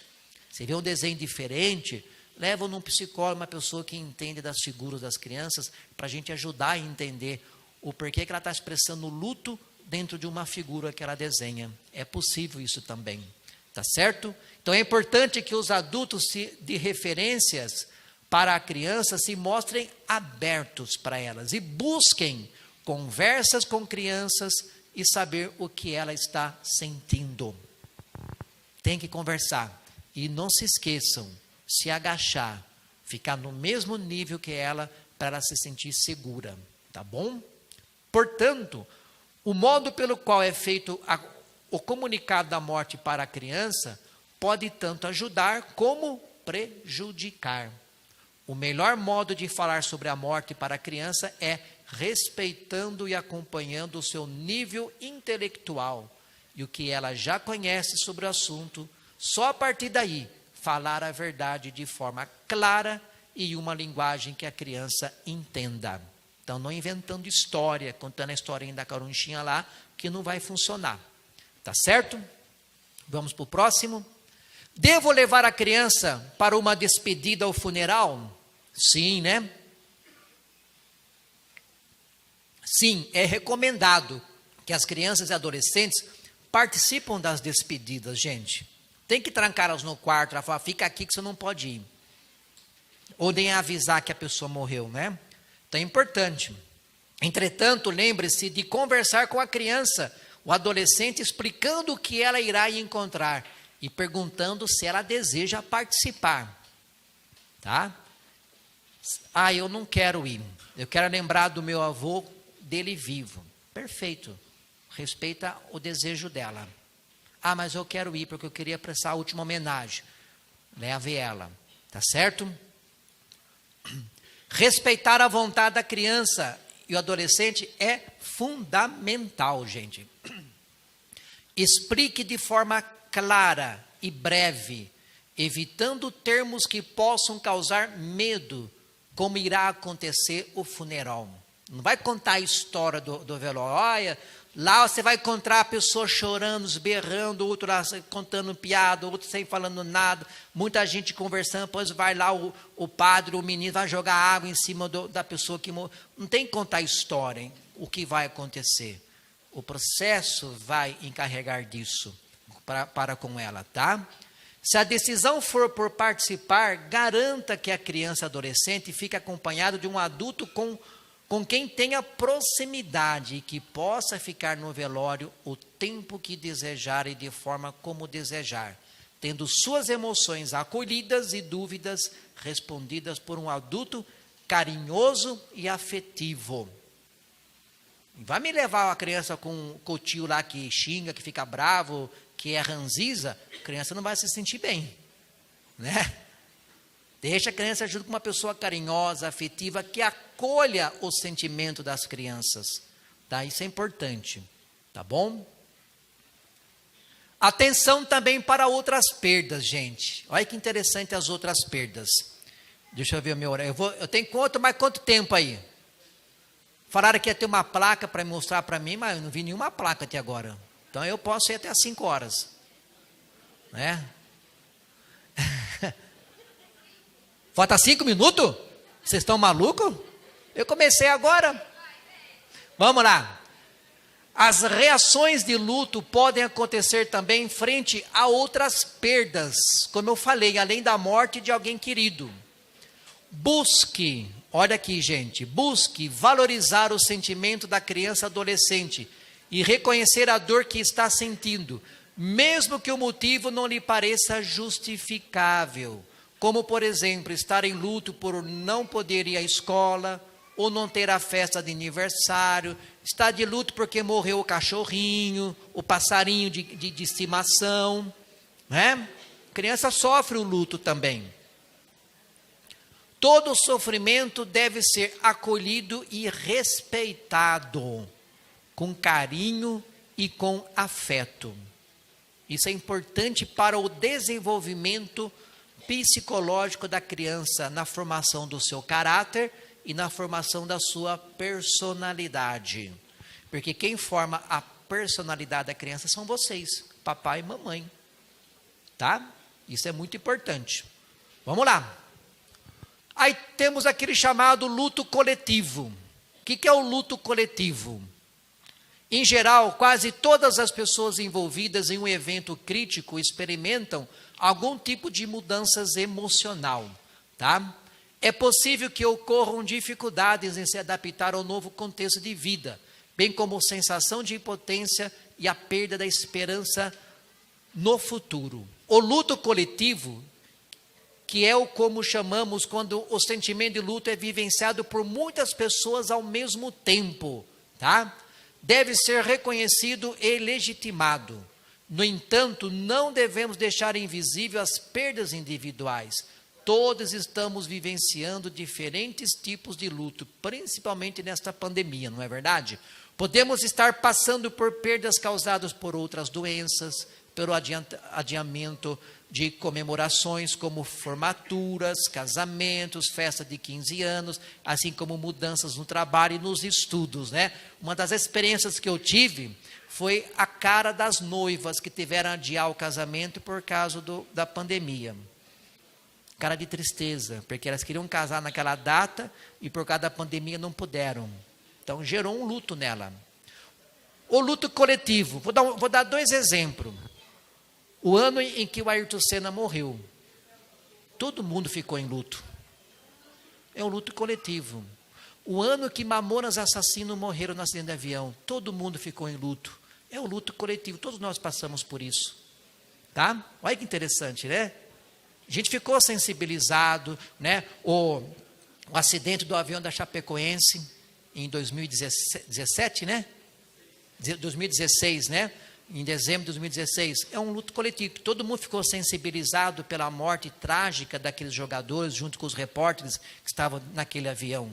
Se vê um desenho diferente, leva num psicólogo, uma pessoa que entende das figuras das crianças, para a gente ajudar a entender o porquê que ela está expressando luto dentro de uma figura que ela desenha. É possível isso também, tá certo? Então é importante que os adultos de referências para a criança se mostrem abertos para elas e busquem conversas com crianças e saber o que ela está sentindo. Tem que conversar e não se esqueçam, se agachar, ficar no mesmo nível que ela para ela se sentir segura, tá bom? Portanto, o modo pelo qual é feito o comunicado da morte para a criança pode tanto ajudar como prejudicar. O melhor modo de falar sobre a morte para a criança é respeitando e acompanhando o seu nível intelectual e o que ela já conhece sobre o assunto. Só a partir daí, falar a verdade de forma clara e uma linguagem que a criança entenda. Então, não inventando história, contando a historinha da carunchinha lá, que não vai funcionar. Tá certo? Vamos para o próximo. Devo levar a criança para uma despedida ou funeral? Sim, né? Sim, é recomendado que as crianças e adolescentes participam das despedidas, gente. Tem que trancá-las no quarto, ela fala, fica aqui que você não pode ir. Ou nem avisar que a pessoa morreu, né? Então é importante. Entretanto, lembre-se de conversar com a criança, o adolescente, explicando o que ela irá encontrar e perguntando se ela deseja participar. Tá? Ah, eu não quero ir. Eu quero lembrar do meu avô, dele vivo. Perfeito. Respeita o desejo dela. Ah, mas eu quero ir porque eu queria prestar a última homenagem. Leve ela. Tá certo? Respeitar a vontade da criança e o adolescente é fundamental, gente. Explique de forma clara e breve, evitando termos que possam causar medo, como irá acontecer o funeral. Não vai contar a história do velório. Olha, lá você vai encontrar a pessoa chorando, berrando, outro lá contando piada, outro sem falando nada, muita gente conversando, depois vai lá o padre, o menino, vai jogar água em cima da pessoa que morreu. Não tem que contar a história, hein? O que vai acontecer. O processo vai encarregar disso para com ela, tá? Se a decisão for por participar, garanta que a criança e adolescente fique acompanhado de um adulto com quem tenha proximidade e que possa ficar no velório o tempo que desejar e de forma como desejar, tendo suas emoções acolhidas e dúvidas respondidas por um adulto carinhoso e afetivo. Vai me levar a criança com o tio lá que xinga, que fica bravo, que é ranziza, a criança não vai se sentir bem, né? Deixa a criança junto com uma pessoa carinhosa, afetiva, que acolha o sentimento das crianças, tá? Isso é importante, tá bom? Atenção também para outras perdas, gente. Olha que interessante as outras perdas. Deixa eu ver o meu horário. Eu tenho quanto tempo aí? Falaram que ia ter uma placa para mostrar para mim, mas eu não vi nenhuma placa até agora. Então eu posso ir até às 5 horas, né? Falta 5 minutos? Vocês estão malucos? Eu comecei agora. Vamos lá. As reações de luto podem acontecer também frente a outras perdas, como eu falei, além da morte de alguém querido. Busque, olha aqui, gente, busque valorizar o sentimento da criança adolescente e reconhecer a dor que está sentindo, mesmo que o motivo não lhe pareça justificável, como, por exemplo, estar em luto por não poder ir à escola, ou não ter a festa de aniversário, estar de luto porque morreu o cachorrinho, o passarinho de estimação, né? Criança sofre o luto também. Todo sofrimento deve ser acolhido e respeitado, com carinho e com afeto. Isso é importante para o desenvolvimento psicológico da criança, na formação do seu caráter e na formação da sua personalidade. Porque quem forma a personalidade da criança são vocês, papai e mamãe. Tá? Isso é muito importante. Vamos lá. Aí temos aquele chamado luto coletivo. O que é o luto coletivo? Em geral, quase todas as pessoas envolvidas em um evento crítico experimentam algum tipo de mudanças emocional, tá? É possível que ocorram dificuldades em se adaptar ao novo contexto de vida, bem como sensação de impotência e a perda da esperança no futuro. O luto coletivo, que é o como chamamos quando o sentimento de luto é vivenciado por muitas pessoas ao mesmo tempo, tá? Deve ser reconhecido e legitimado. No entanto, não devemos deixar invisível as perdas individuais. Todos estamos vivenciando diferentes tipos de luto, principalmente nesta pandemia, não é verdade? Podemos estar passando por perdas causadas por outras doenças, pelo adiamento de comemorações como formaturas, casamentos, festa de 15 anos, assim como mudanças no trabalho e nos estudos, né? Uma das experiências que eu tive foi a cara das noivas que tiveram a adiar o casamento por causa da pandemia. Cara de tristeza, porque elas queriam casar naquela data e por causa da pandemia não puderam. Então gerou um luto nela. O luto coletivo, vou dar 2 exemplos. O ano em que o Ayrton Senna morreu, todo mundo ficou em luto. É um luto coletivo. O ano que Mamonas Assassino morreram no acidente de avião, todo mundo ficou em luto. É um luto coletivo, todos nós passamos por isso. Tá? Olha que interessante, né? A gente ficou sensibilizado, né? O acidente do avião da Chapecoense em 2017, né? 2016, né? Em dezembro de 2016, é um luto coletivo. Todo mundo ficou sensibilizado pela morte trágica daqueles jogadores, junto com os repórteres que estavam naquele avião.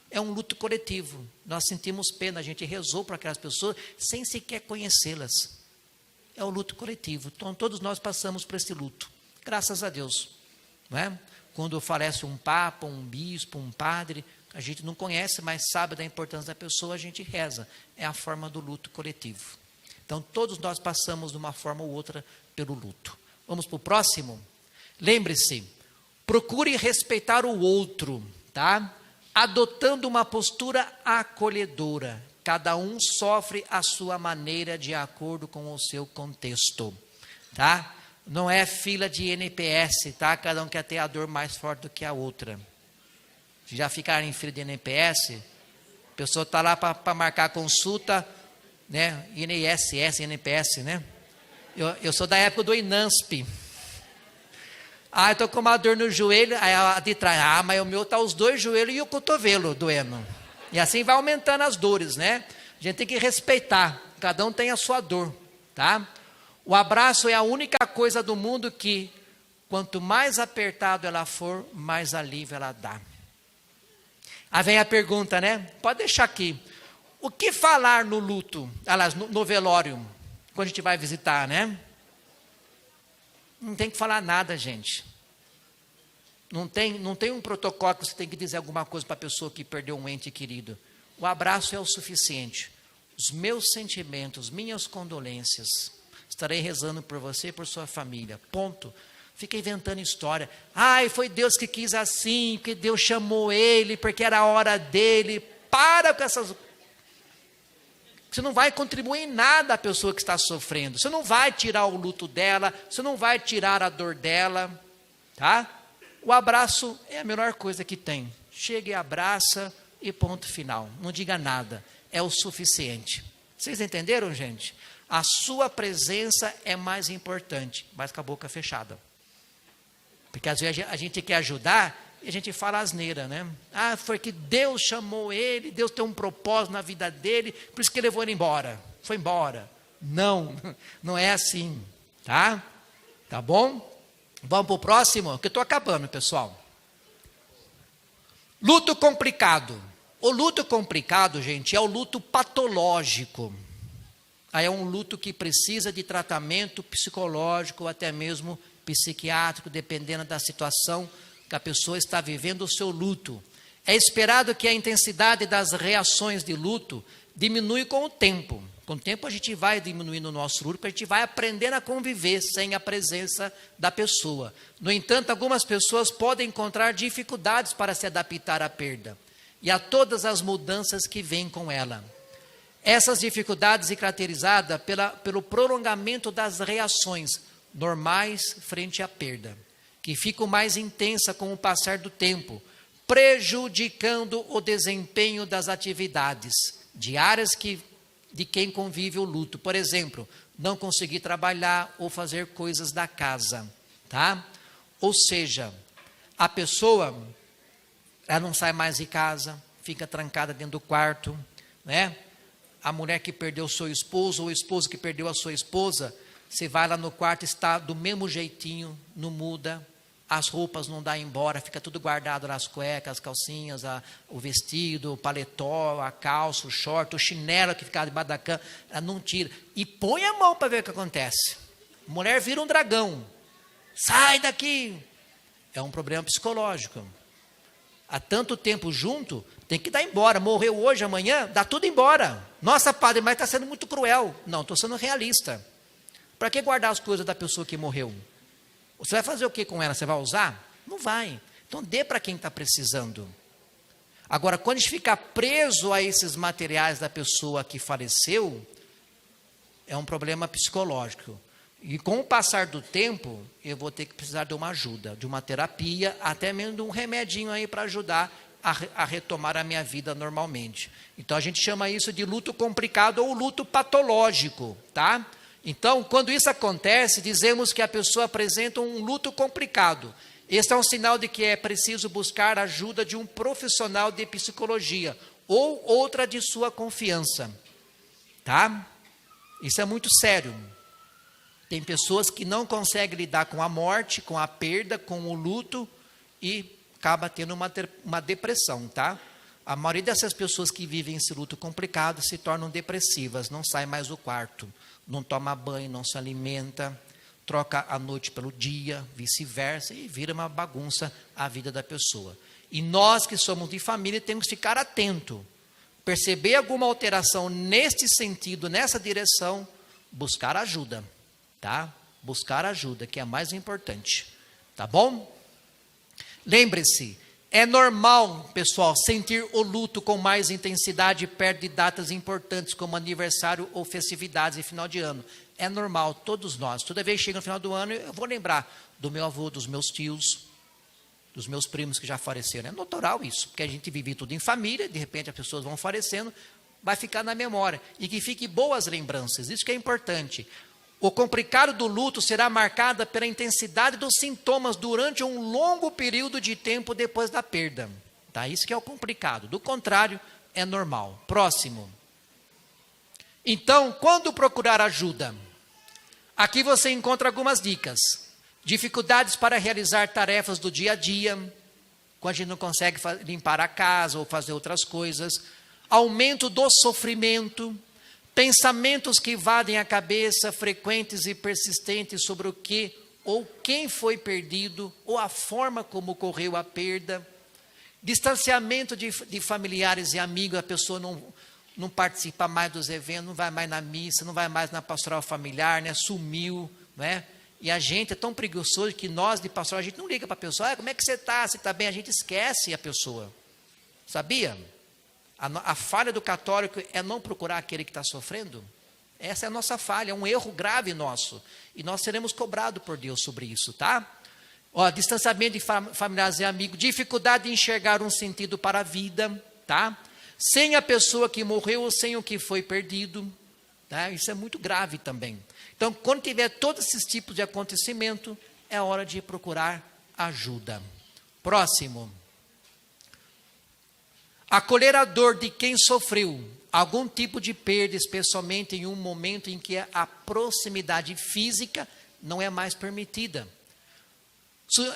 É um luto coletivo. Nós sentimos pena, a gente rezou para aquelas pessoas sem sequer conhecê-las. É o luto coletivo. Então, todos nós passamos por esse luto. Graças a Deus. Não é? Quando falece um papa, um bispo, um padre, a gente não conhece, mas sabe da importância da pessoa, a gente reza. É a forma do luto coletivo. Então, todos nós passamos de uma forma ou outra pelo luto. Vamos para o próximo? Lembre-se, procure respeitar o outro, tá? Adotando uma postura acolhedora. Cada um sofre à sua maneira, de acordo com o seu contexto, tá? Não é fila de NPS, tá? Cada um quer ter a dor mais forte do que a outra. Se já ficaram em fila de NPS, a pessoa está lá para marcar a consulta, né? INSS, NPS, né? Eu sou da época do INANSP. Eu estou com uma dor no joelho, aí a de trás, mas o meu está os 2 joelhos e o cotovelo doendo. E assim vai aumentando as dores, né? A gente tem que respeitar, cada um tem a sua dor, tá? O abraço é a única coisa do mundo que, quanto mais apertado ela for, mais alívio ela dá. Aí vem a pergunta, né? Pode deixar aqui. O que falar no luto, aliás, no velório, quando a gente vai visitar, né? Não tem que falar nada, gente. Não tem um protocolo que você tem que dizer alguma coisa para a pessoa que perdeu um ente querido. O abraço é o suficiente. Os meus sentimentos, minhas condolências. Estarei rezando por você e por sua família. Ponto. Fica inventando história. Foi Deus que quis assim, porque Deus chamou ele, porque era a hora dele. Para com essas... Você não vai contribuir em nada à pessoa que está sofrendo. Você não vai tirar o luto dela, você não vai tirar a dor dela, tá? O abraço é a melhor coisa que tem. Chega e abraça e ponto final. Não diga nada, é o suficiente. Vocês entenderam, gente? A sua presença é mais importante, mas com a boca fechada. Porque às vezes a gente quer ajudar e a gente fala asneira, né? Ah, foi que Deus chamou ele, Deus tem um propósito na vida dele, por isso que ele levou ele embora. Foi embora. Não, não é assim, tá? Tá bom? Vamos para o próximo, que eu estou acabando, pessoal. Luto complicado. O luto complicado, gente, é o luto patológico. Aí é um luto que precisa de tratamento psicológico ou até mesmo psiquiátrico, dependendo da situação que a pessoa está vivendo o seu luto. É esperado que a intensidade das reações de luto diminui com o tempo. Com o tempo a gente vai diminuindo o nosso luto, porque a gente vai aprendendo a conviver sem a presença da pessoa. No entanto, algumas pessoas podem encontrar dificuldades para se adaptar à perda e a todas as mudanças que vêm com ela. Essas dificuldades são caracterizadas pelo prolongamento das reações normais frente à perda, que ficam mais intensa com o passar do tempo, prejudicando o desempenho das atividades diárias de quem convive o luto. Por exemplo, não conseguir trabalhar ou fazer coisas da casa, tá? Ou seja, a pessoa, ela não sai mais de casa, fica trancada dentro do quarto, né? A mulher que perdeu o seu esposo, ou o esposo que perdeu a sua esposa, você vai lá no quarto, está do mesmo jeitinho, não muda, as roupas não dá embora, fica tudo guardado nas cuecas, as calcinhas, o vestido, o paletó, a calça, o short, o chinelo que ficava debaixo da cama, ela não tira. E põe a mão para ver o que acontece. A mulher vira um dragão. Sai daqui. É um problema psicológico. Há tanto tempo junto, tem que dar embora. Morreu hoje, amanhã, dá tudo embora. Nossa, padre, mas está sendo muito cruel. Não, estou sendo realista. Para que guardar as coisas da pessoa que morreu? Você vai fazer o que com ela? Você vai usar? Não vai. Então dê para quem está precisando. Agora, quando a gente ficar preso a esses materiais da pessoa que faleceu, é um problema psicológico. E com o passar do tempo, eu vou ter que precisar de uma ajuda, de uma terapia, até mesmo de um remedinho aí para ajudar a retomar a minha vida normalmente. Então a gente chama isso de luto complicado ou luto patológico, tá? Então, quando isso acontece, dizemos que a pessoa apresenta um luto complicado. Esse é um sinal de que é preciso buscar a ajuda de um profissional de psicologia ou outra de sua confiança, tá? Isso é muito sério. Tem pessoas que não conseguem lidar com a morte, com a perda, com o luto e acaba tendo uma depressão, tá? A maioria dessas pessoas que vivem esse luto complicado se tornam depressivas, não saem mais do quarto, não toma banho, não se alimenta, troca a noite pelo dia, vice-versa, e vira uma bagunça a vida da pessoa. E nós que somos de família temos que ficar atento, perceber alguma alteração neste sentido, nessa direção, buscar ajuda, tá? Buscar ajuda, que é a mais importante, tá bom? Lembre-se, é normal, pessoal, sentir o luto com mais intensidade perto de datas importantes, como aniversário ou festividades e final de ano. É normal, todos nós. Toda vez que chega no final do ano, eu vou lembrar do meu avô, dos meus tios, dos meus primos que já faleceram. É natural isso, porque a gente vive tudo em família, de repente as pessoas vão falecendo, vai ficar na memória. E que fique boas lembranças, isso que é importante. O complicado do luto será marcado pela intensidade dos sintomas durante um longo período de tempo depois da perda. Tá? Isso que é o complicado. Do contrário, é normal. Próximo. Então, quando procurar ajuda? Aqui você encontra algumas dicas. Dificuldades para realizar tarefas do dia a dia, quando a gente não consegue limpar a casa ou fazer outras coisas. Aumento do sofrimento. Pensamentos que invadem a cabeça, frequentes e persistentes sobre o que ou quem foi perdido, ou a forma como ocorreu a perda. Distanciamento de familiares e amigos, a pessoa não participa mais dos eventos, não vai mais na missa, não vai mais na pastoral familiar, né? Sumiu, né? E a gente é tão preguiçoso que nós de pastoral, a gente não liga para a pessoa, como é que você está? Você está bem? A gente esquece a pessoa, sabia? A falha do católico é não procurar aquele que está sofrendo. Essa é a nossa falha, é um erro grave nosso. E nós seremos cobrados por Deus sobre isso, tá? Ó, distanciamento de familiares e amigos, dificuldade de enxergar um sentido para a vida, tá? Sem a pessoa que morreu ou sem o que foi perdido, tá? Isso é muito grave também. Então, quando tiver todos esses tipos de acontecimento, é hora de procurar ajuda. Próximo. Acolher a dor de quem sofreu algum tipo de perda, especialmente em um momento em que a proximidade física não é mais permitida.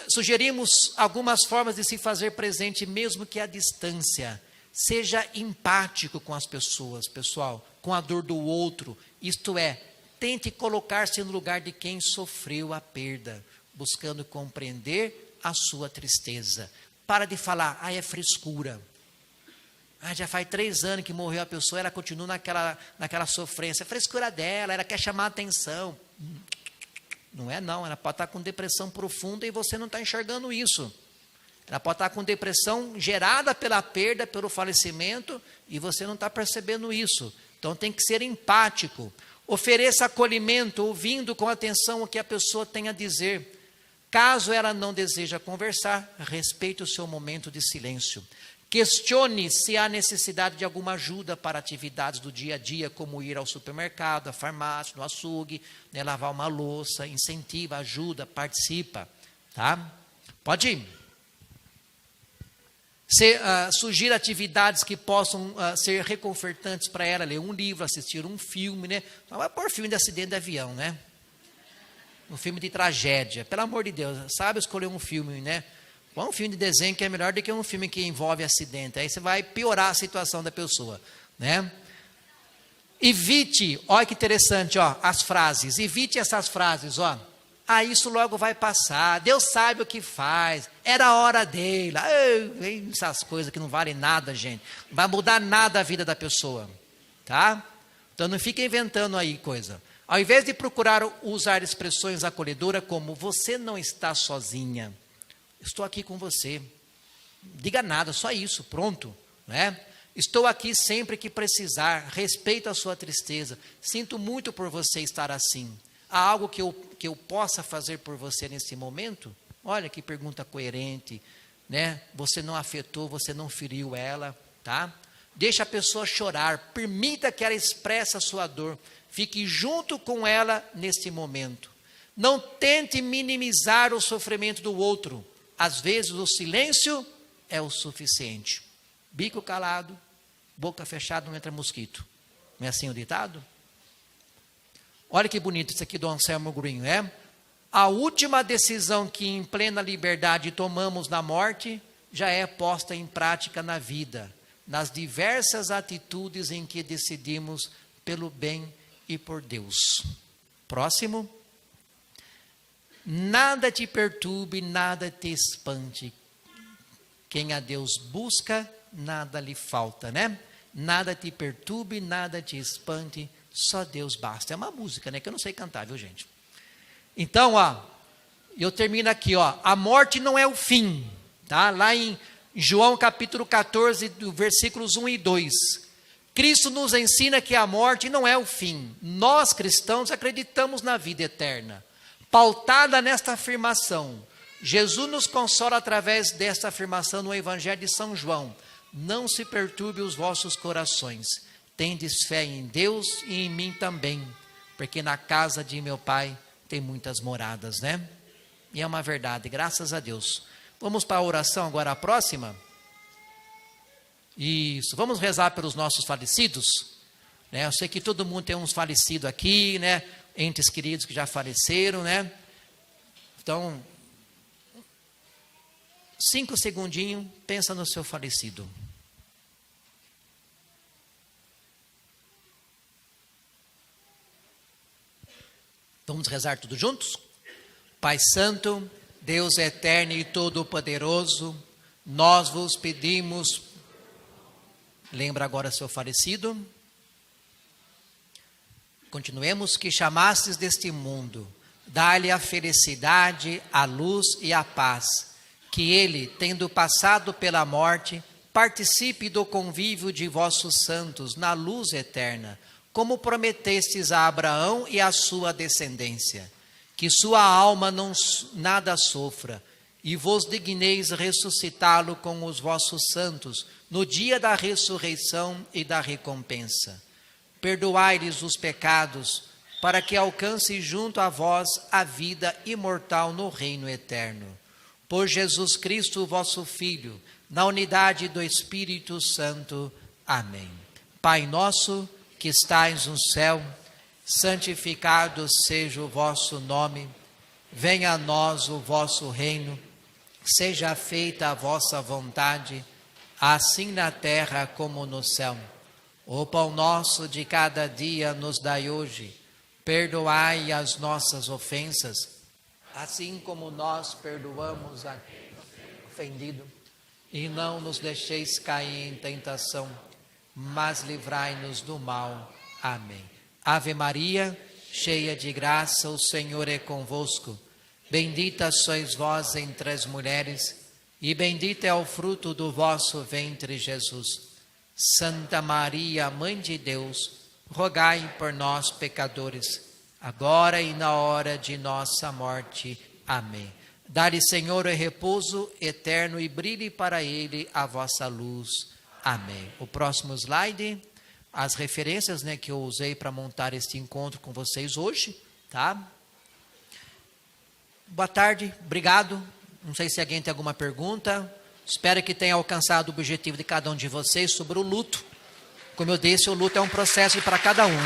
Sugerimos algumas formas de se fazer presente, mesmo que à distância. Seja empático com as pessoas, pessoal, com a dor do outro. Isto é, tente colocar-se no lugar de quem sofreu a perda, buscando compreender a sua tristeza. Para de falar, é frescura. Já faz 3 anos que morreu a pessoa, ela continua naquela sofrência. É frescura dela, ela quer chamar a atenção. Não é não, ela pode estar com depressão profunda e você não está enxergando isso. Ela pode estar com depressão gerada pela perda, pelo falecimento, e você não está percebendo isso. Então tem que ser empático. Ofereça acolhimento, ouvindo com atenção o que a pessoa tem a dizer. Caso ela não deseja conversar, respeite o seu momento de silêncio. Questione se há necessidade de alguma ajuda para atividades do dia a dia, como ir ao supermercado, à farmácia, no açougue, né, lavar uma louça. Incentiva, ajuda, participa. Tá? Pode ir. Sugira atividades que possam ser reconfortantes para ela, ler um livro, assistir um filme, né? Não vai pôr filme de acidente de avião, né? Um filme de tragédia, pelo amor de Deus, sabe escolher um filme, né? Um filme de desenho que é melhor do que um filme que envolve acidente, aí você vai piorar a situação da pessoa, né? Evite, olha que interessante, ó, as frases, evite essas frases, ó. Isso logo vai passar, Deus sabe o que faz, era a hora dele. Essas coisas que não valem nada, gente. Não vai mudar nada a vida da pessoa, tá? Então não fica inventando aí coisa. Ao invés de procurar usar expressões acolhedoras como você não está sozinha, estou aqui com você. Diga nada, só isso, pronto, né? Estou aqui sempre que precisar, respeito a sua tristeza, sinto muito por você estar assim. Há algo que eu possa fazer por você nesse momento? Olha que pergunta coerente, né? Você não afetou, você não feriu ela, tá? Deixa a pessoa chorar, permita que ela expresse a sua dor, fique junto com ela nesse momento. Não tente minimizar o sofrimento do outro. Às vezes o silêncio é o suficiente. Bico calado, boca fechada, não entra mosquito. Não é assim o ditado? Olha que bonito isso aqui do Anselmo Green, né? A última decisão que em plena liberdade tomamos na morte já é posta em prática na vida, nas diversas atitudes em que decidimos pelo bem e por Deus. Próximo. Nada te perturbe, nada te espante. Quem a Deus busca, nada lhe falta, né? Nada te perturbe, nada te espante, só Deus basta. É uma música, né? Que eu não sei cantar, viu, gente? Então, eu termino aqui, a morte não é o fim, tá? Lá em João capítulo 14, versículos 1 e 2. Cristo nos ensina que a morte não é o fim. Nós, cristãos, acreditamos na vida eterna. Pautada nesta afirmação, Jesus nos consola através desta afirmação no Evangelho de São João. Não se perturbe os vossos corações. Tendes fé em Deus e em mim também, porque na casa de meu Pai tem muitas moradas, né? E é uma verdade, graças a Deus. Vamos para a oração agora, a próxima? Isso, vamos rezar pelos nossos falecidos, né? Eu sei que todo mundo tem uns falecidos aqui, né? Entes queridos que já faleceram, né? Então, 5 segundinhos, pensa no seu falecido. Vamos rezar todos juntos? Pai Santo, Deus eterno e todo-poderoso, nós vos pedimos, lembra agora seu falecido? Continuemos, que chamastes deste mundo, dá-lhe a felicidade, a luz e a paz, que ele, tendo passado pela morte, participe do convívio de vossos santos na luz eterna, como prometestes a Abraão e a sua descendência. Que sua alma nada sofra, e vos digneis ressuscitá-lo com os vossos santos, no dia da ressurreição e da recompensa. Perdoai-lhes os pecados, para que alcance junto a vós a vida imortal no reino eterno. Por Jesus Cristo, vosso Filho, na unidade do Espírito Santo. Amém. Pai nosso, que estais no céu, santificado seja o vosso nome. Venha a nós o vosso reino. Seja feita a vossa vontade, assim na terra como no céu. O pão nosso de cada dia nos dai hoje. Perdoai as nossas ofensas, assim como nós perdoamos a ofendido. E não nos deixeis cair em tentação, mas livrai-nos do mal. Amém. Ave Maria, cheia de graça, o Senhor é convosco. Bendita sois vós entre as mulheres, e bendito é o fruto do vosso ventre, Jesus. Santa Maria, Mãe de Deus, rogai por nós, pecadores, agora e na hora de nossa morte. Amém. Dai-lhe, Senhor, o repouso eterno e brilhe para ele a vossa luz. Amém. O próximo slide, as referências, que eu usei para montar este encontro com vocês hoje, tá? Boa tarde, obrigado. Não sei se alguém tem alguma pergunta. Espero que tenha alcançado o objetivo de cada um de vocês sobre o luto. Como eu disse, o luto é um processo para cada um,